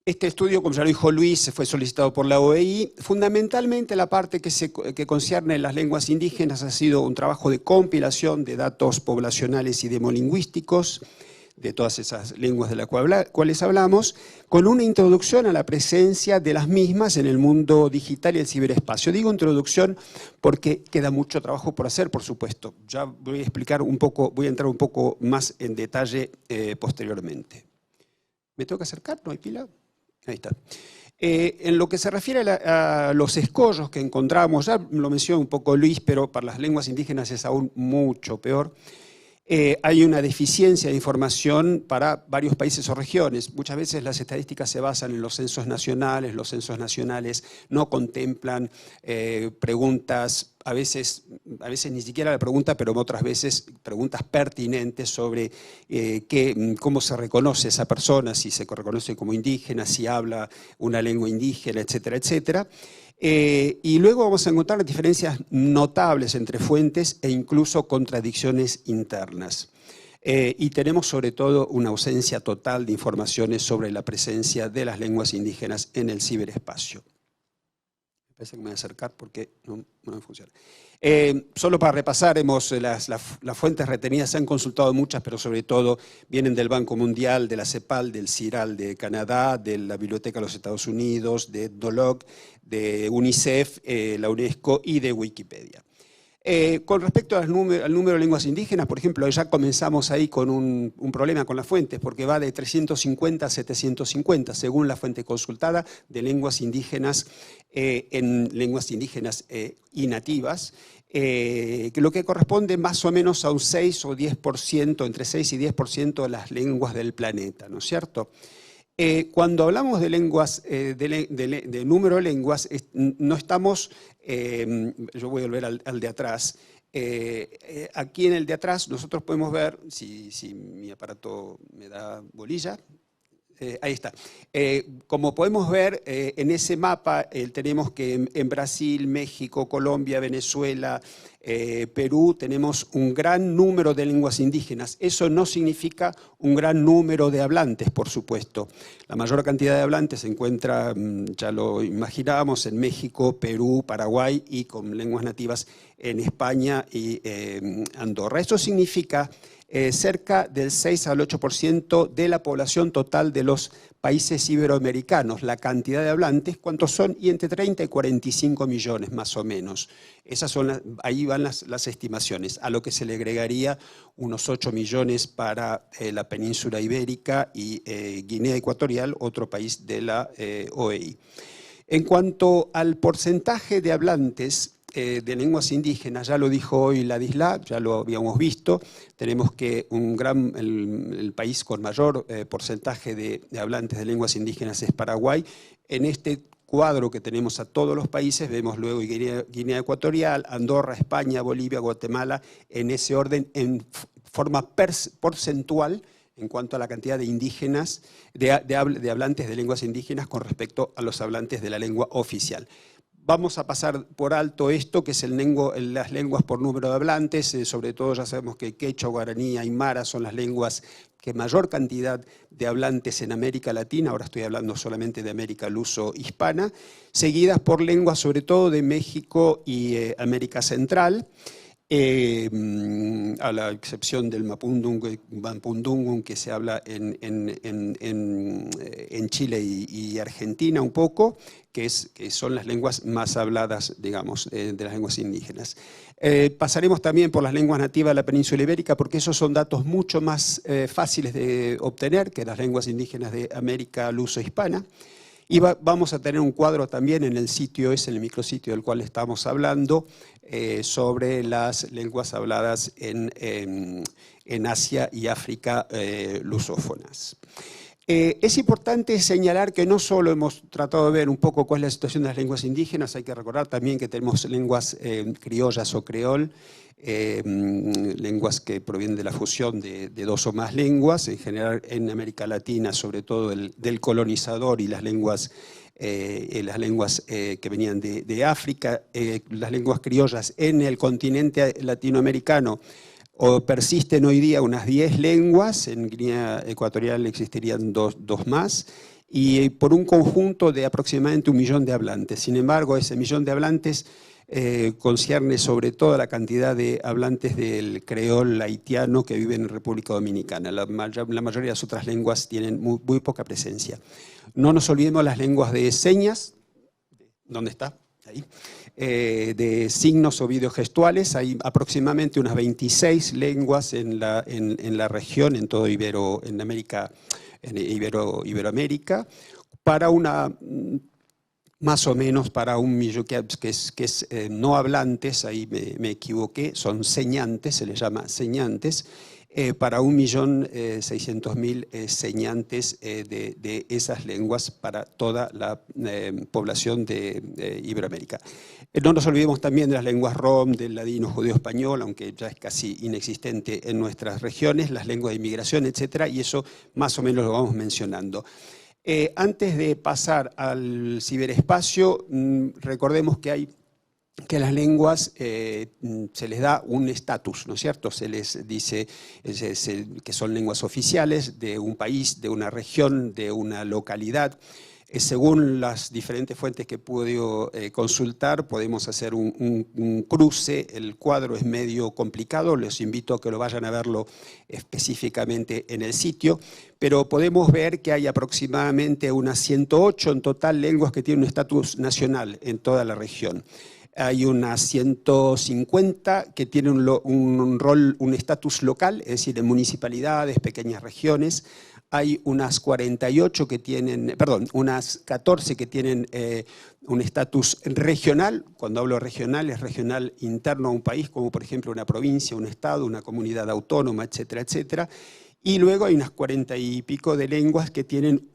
Este estudio, como ya lo dijo Luis, fue solicitado por la OEI. Fundamentalmente la parte que concierne las lenguas indígenas ha sido un trabajo de compilación de datos poblacionales y demolingüísticos de todas esas lenguas de las cuales hablamos, con una introducción a la presencia de las mismas en el mundo digital y el ciberespacio. Digo introducción porque queda mucho trabajo por hacer, por supuesto. Ya voy a explicar un poco, voy a entrar un poco más en detalle posteriormente. ¿Me tengo que acercar? ¿No hay pila? Ahí está. En lo que se refiere a los escollos que encontramos, ya lo mencionó un poco Luis, pero para las lenguas indígenas es aún mucho peor. Hay una deficiencia de información para varios países o regiones. Muchas veces las estadísticas se basan en los censos nacionales no contemplan preguntas, a veces ni siquiera la pregunta, pero otras veces preguntas pertinentes sobre cómo se reconoce esa persona, si se reconoce como indígena, si habla una lengua indígena, etcétera, etcétera. Y luego vamos a encontrar diferencias notables entre fuentes e incluso contradicciones internas. Y tenemos sobre todo una ausencia total de informaciones sobre la presencia de las lenguas indígenas en el ciberespacio. Parece que me voy a acercar porque no me funciona. Solo para repasar, las fuentes retenidas, se han consultado muchas, pero sobre todo vienen del Banco Mundial, de la CEPAL, del CIRAL de Canadá, de la Biblioteca de los Estados Unidos, de Etnologue, de UNICEF, la UNESCO y de Wikipedia. Con respecto al número de lenguas indígenas, por ejemplo, ya comenzamos ahí con un problema con las fuentes, porque va de 350 a 750, según la fuente consultada, de lenguas indígenas y nativas, lo que corresponde más o menos a un 6 o 10%, entre 6 y 10% de las lenguas del planeta, ¿no es cierto? Cuando hablamos de lenguas, de número de lenguas, no estamos, yo voy a volver al de atrás, aquí en el de atrás nosotros podemos ver, si mi aparato me da bolilla, ahí está. Como podemos ver, en ese mapa tenemos que en Brasil, México, Colombia, Venezuela, Perú, tenemos un gran número de lenguas indígenas. Eso no significa un gran número de hablantes, por supuesto. La mayor cantidad de hablantes se encuentra, ya lo imaginábamos, en México, Perú, Paraguay y con lenguas nativas en España y Andorra. Eso significa cerca del 6 al 8% de la población total de los países iberoamericanos. La cantidad de hablantes, ¿cuántos son? Y entre 30 y 45 millones más o menos. Esas son ahí van las estimaciones, a lo que se le agregaría unos 8 millones para la península ibérica y Guinea Ecuatorial, otro país de la OEI. En cuanto al porcentaje de hablantes de lenguas indígenas, ya lo dijo hoy Ladislas, ya lo habíamos visto, tenemos que el país con mayor porcentaje de hablantes de lenguas indígenas es Paraguay. En este cuadro que tenemos a todos los países, vemos luego Guinea Ecuatorial, Andorra, España, Bolivia, Guatemala, en ese orden, en forma porcentual, en cuanto a la cantidad de indígenas, de hablantes de lenguas indígenas con respecto a los hablantes de la lengua oficial. Vamos a pasar por alto esto, que es las lenguas por número de hablantes, sobre todo ya sabemos que quechua, guaraní, aymara son las lenguas que mayor cantidad de hablantes en América Latina, ahora estoy hablando solamente de América luso-hispana, seguidas por lenguas sobre todo de México y América Central, a la excepción del mapudungun que se habla en Chile y Argentina un poco, que son las lenguas más habladas, digamos, de las lenguas indígenas. Pasaremos también por las lenguas nativas de la península ibérica, porque esos son datos mucho más fáciles de obtener que las lenguas indígenas de América luso-hispana. Y vamos a tener un cuadro también en el sitio, en el micrositio del cual estamos hablando, sobre las lenguas habladas en Asia y África lusófonas. Es importante señalar que no solo hemos tratado de ver un poco cuál es la situación de las lenguas indígenas, hay que recordar también que tenemos lenguas criollas o creol, lenguas que provienen de la fusión de dos o más lenguas, en general en América Latina, sobre todo del colonizador y las lenguas que venían de África, las lenguas criollas en el continente latinoamericano. Persisten hoy día unas 10 lenguas, en Guinea Ecuatorial existirían dos más, y por un conjunto de aproximadamente 1 millón de hablantes. Sin embargo, ese millón de hablantes concierne sobre todo la cantidad de hablantes del creol haitiano que viven en República Dominicana. La mayoría de las otras lenguas tienen muy poca presencia. No nos olvidemos las lenguas de señas. ¿Dónde está? Ahí. De signos o videogestuales, hay aproximadamente unas 26 lenguas en la región, en todo Iberoamérica, para más o menos para 1 millón, que es no hablantes, ahí me equivoqué, son señantes, se les llama señantes, para 1.600.000 señantes de esas lenguas para toda la población de Iberoamérica. No nos olvidemos también de las lenguas rom, del ladino judeo-español, aunque ya es casi inexistente en nuestras regiones, las lenguas de inmigración, etcétera, y eso más o menos lo vamos mencionando. Antes de pasar al ciberespacio, recordemos que las lenguas se les da un estatus, ¿no es cierto? Se les dice que son lenguas oficiales de un país, de una región, de una localidad. Según las diferentes fuentes que he podido consultar, podemos hacer un cruce. El cuadro es medio complicado, les invito a que lo vayan a verlo específicamente en el sitio, pero podemos ver que hay aproximadamente unas 108 en total lenguas que tienen un estatus nacional en toda la región. Hay unas 150 que tienen un estatus local, es decir, en municipalidades, pequeñas regiones. Hay unas 48 que tienen, perdón, unas 14 que tienen un estatus regional. Cuando hablo regional, es regional interno a un país, como por ejemplo una provincia, un estado, una comunidad autónoma, etcétera, etcétera. Y luego hay unas 40 y pico de lenguas que tienen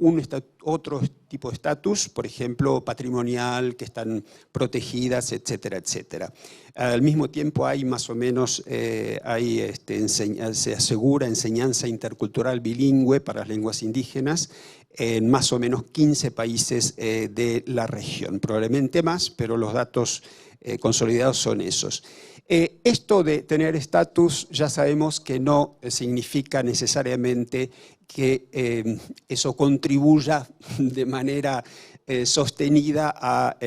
otro tipo de estatus, por ejemplo, patrimonial, que están protegidas, etcétera, etcétera. Al mismo tiempo hay más o menos, se asegura enseñanza intercultural bilingüe para las lenguas indígenas en más o menos 15 países de la región. Probablemente más, pero los datos consolidados son esos. Esto de tener estatus ya sabemos que no significa necesariamente que eso contribuya de manera sostenida a,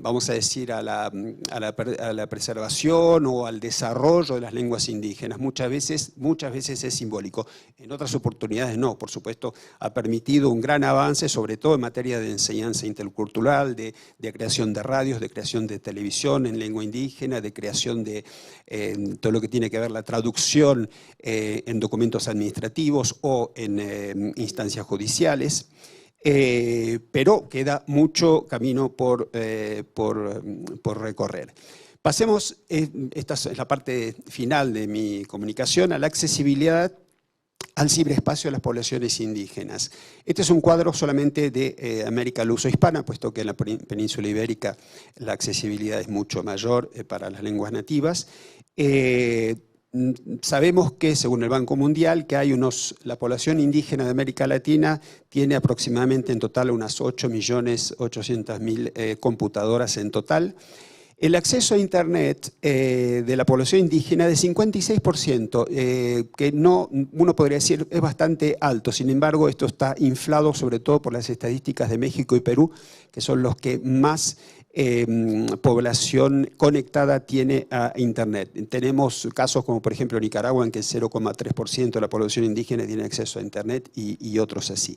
vamos a decir, a la preservación o al desarrollo de las lenguas indígenas. Muchas veces es simbólico. En otras oportunidades no, por supuesto, ha permitido un gran avance, sobre todo en materia de enseñanza intercultural, de creación de radios, de creación de televisión en lengua indígena, de creación de todo lo que tiene que ver la traducción en documentos administrativos o en instancias judiciales. Pero queda mucho camino por recorrer. Pasemos, esta es la parte final de mi comunicación, a la accesibilidad al ciberespacio de las poblaciones indígenas. Este es un cuadro solamente de América luso-hispana, puesto que en la península ibérica la accesibilidad es mucho mayor para las lenguas nativas. Sabemos que, según el Banco Mundial, que hay la población indígena de América Latina tiene aproximadamente en total unas 8.800.000 computadoras en total. El acceso a Internet de la población indígena es de 56%, que uno podría decir es bastante alto. Sin embargo, esto está inflado sobre todo por las estadísticas de México y Perú, que son los que más población conectada tiene a Internet. Tenemos casos como por ejemplo Nicaragua, en que el 0,3% de la población indígena tiene acceso a Internet y otros así.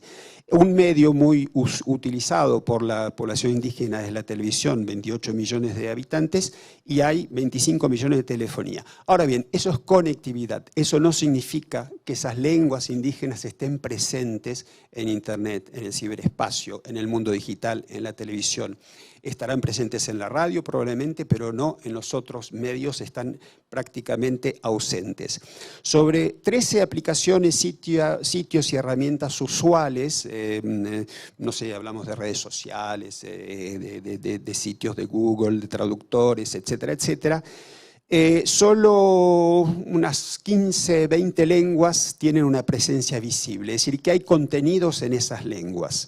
Un medio muy utilizado por la población indígena es la televisión, 28 millones de habitantes, y hay 25 millones de telefonía. Ahora bien, eso es conectividad. Eso no significa que esas lenguas indígenas estén presentes en Internet, en el ciberespacio, en el mundo digital, en la televisión. Estarán presentes en la radio probablemente, pero no en los otros medios, están prácticamente ausentes. Sobre 13 aplicaciones, sitios y herramientas usuales, no sé, hablamos de redes sociales, de sitios de Google, de traductores, etcétera, etcétera. Solo unas 15, 20 lenguas tienen una presencia visible, es decir, que hay contenidos en esas lenguas.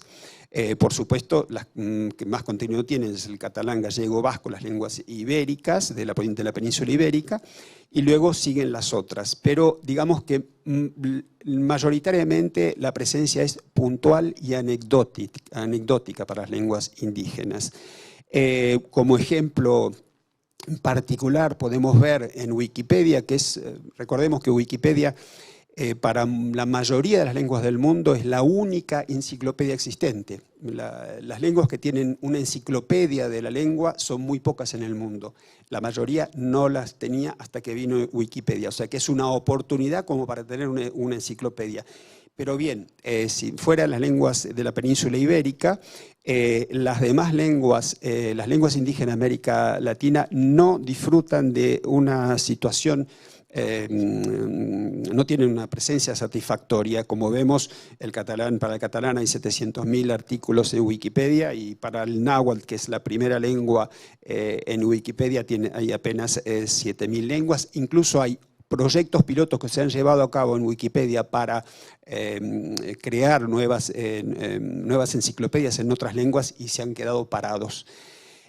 Por supuesto, las que más contenido tienen es el catalán, gallego, vasco, las lenguas ibéricas de la península ibérica, y luego siguen las otras. Pero digamos que mayoritariamente la presencia es puntual y anecdótica para las lenguas indígenas. Como ejemplo particular podemos ver en Wikipedia, que es, recordemos que Wikipedia para la mayoría de las lenguas del mundo es la única enciclopedia existente. Las lenguas que tienen una enciclopedia de la lengua son muy pocas en el mundo. La mayoría no las tenía hasta que vino Wikipedia, o sea que es una oportunidad como para tener una enciclopedia. Pero bien, si fuera las lenguas de la península ibérica, las demás lenguas, las lenguas indígenas de América Latina no disfrutan de una situación, no tienen una presencia satisfactoria. Como vemos, para el catalán hay 700.000 artículos en Wikipedia, y para el náhuatl, que es la primera lengua en Wikipedia, hay apenas 7.000 lenguas. Incluso hay proyectos pilotos que se han llevado a cabo en Wikipedia para crear nuevas enciclopedias en otras lenguas y se han quedado parados.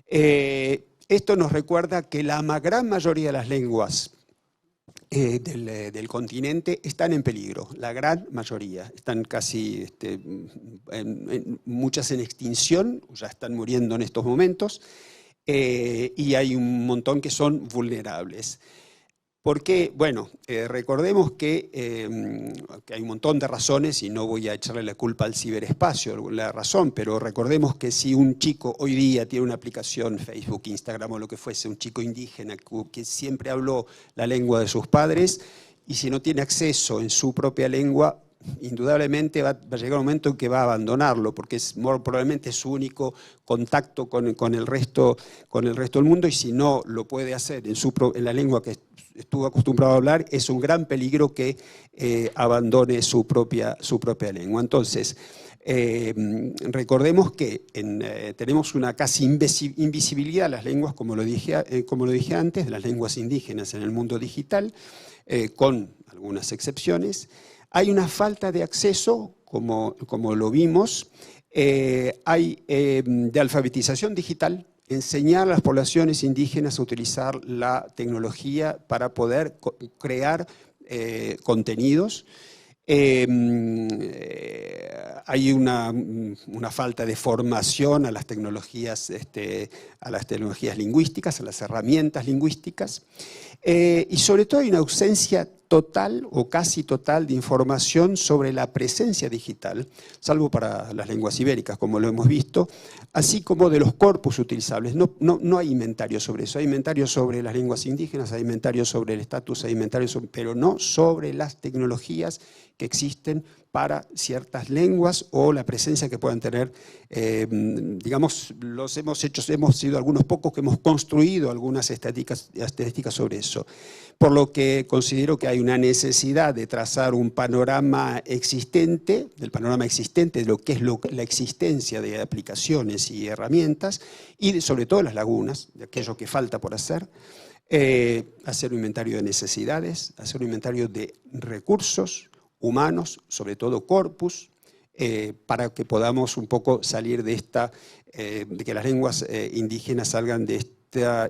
Esto nos recuerda que la gran mayoría de las lenguas del continente están en peligro, la gran mayoría. Están casi, muchas en extinción, ya están muriendo en estos momentos, y hay un montón que son vulnerables. Porque, bueno, recordemos que hay un montón de razones y no voy a echarle la culpa al ciberespacio, la razón, pero recordemos que si un chico hoy día tiene una aplicación, Facebook, Instagram o lo que fuese, un chico indígena que siempre habló la lengua de sus padres, y si no tiene acceso en su propia lengua, indudablemente va a llegar un momento en que va a abandonarlo, porque probablemente es su único contacto con el resto del mundo, y si no lo puede hacer en la lengua que estuvo acostumbrado a hablar, es un gran peligro que abandone su propia lengua. Entonces, recordemos que tenemos una casi invisibilidad de las lenguas, como lo dije antes, de las lenguas indígenas en el mundo digital, con algunas excepciones. Hay una falta de acceso, como lo vimos, hay de alfabetización digital, enseñar a las poblaciones indígenas a utilizar la tecnología para poder crear contenidos. Hay una falta de formación a las tecnologías lingüísticas, a las herramientas lingüísticas, y sobre todo hay una ausencia total o casi total de información sobre la presencia digital, salvo para las lenguas ibéricas, como lo hemos visto, así como de los corpus utilizables. No hay inventario sobre eso. Hay inventario sobre las lenguas indígenas, hay inventario sobre el estatus, hay inventario pero no sobre las tecnologías que existen para ciertas lenguas o la presencia que puedan tener. Digamos, hemos sido algunos pocos que hemos construido algunas estadísticas sobre eso. Por lo que considero que hay una necesidad de trazar un panorama existente, de lo que es la existencia de aplicaciones y herramientas, y sobre todo las lagunas, de aquello que falta por hacer, hacer un inventario de necesidades, hacer un inventario de recursos humanos, sobre todo corpus, para que podamos un poco salir de que las lenguas indígenas salgan de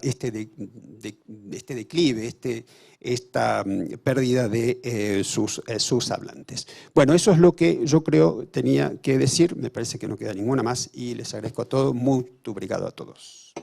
este declive, esta pérdida de sus hablantes. Bueno, eso es lo que yo creo tenía que decir. Me parece que no queda ninguna más y les agradezco a todos. Muy obrigado a todos.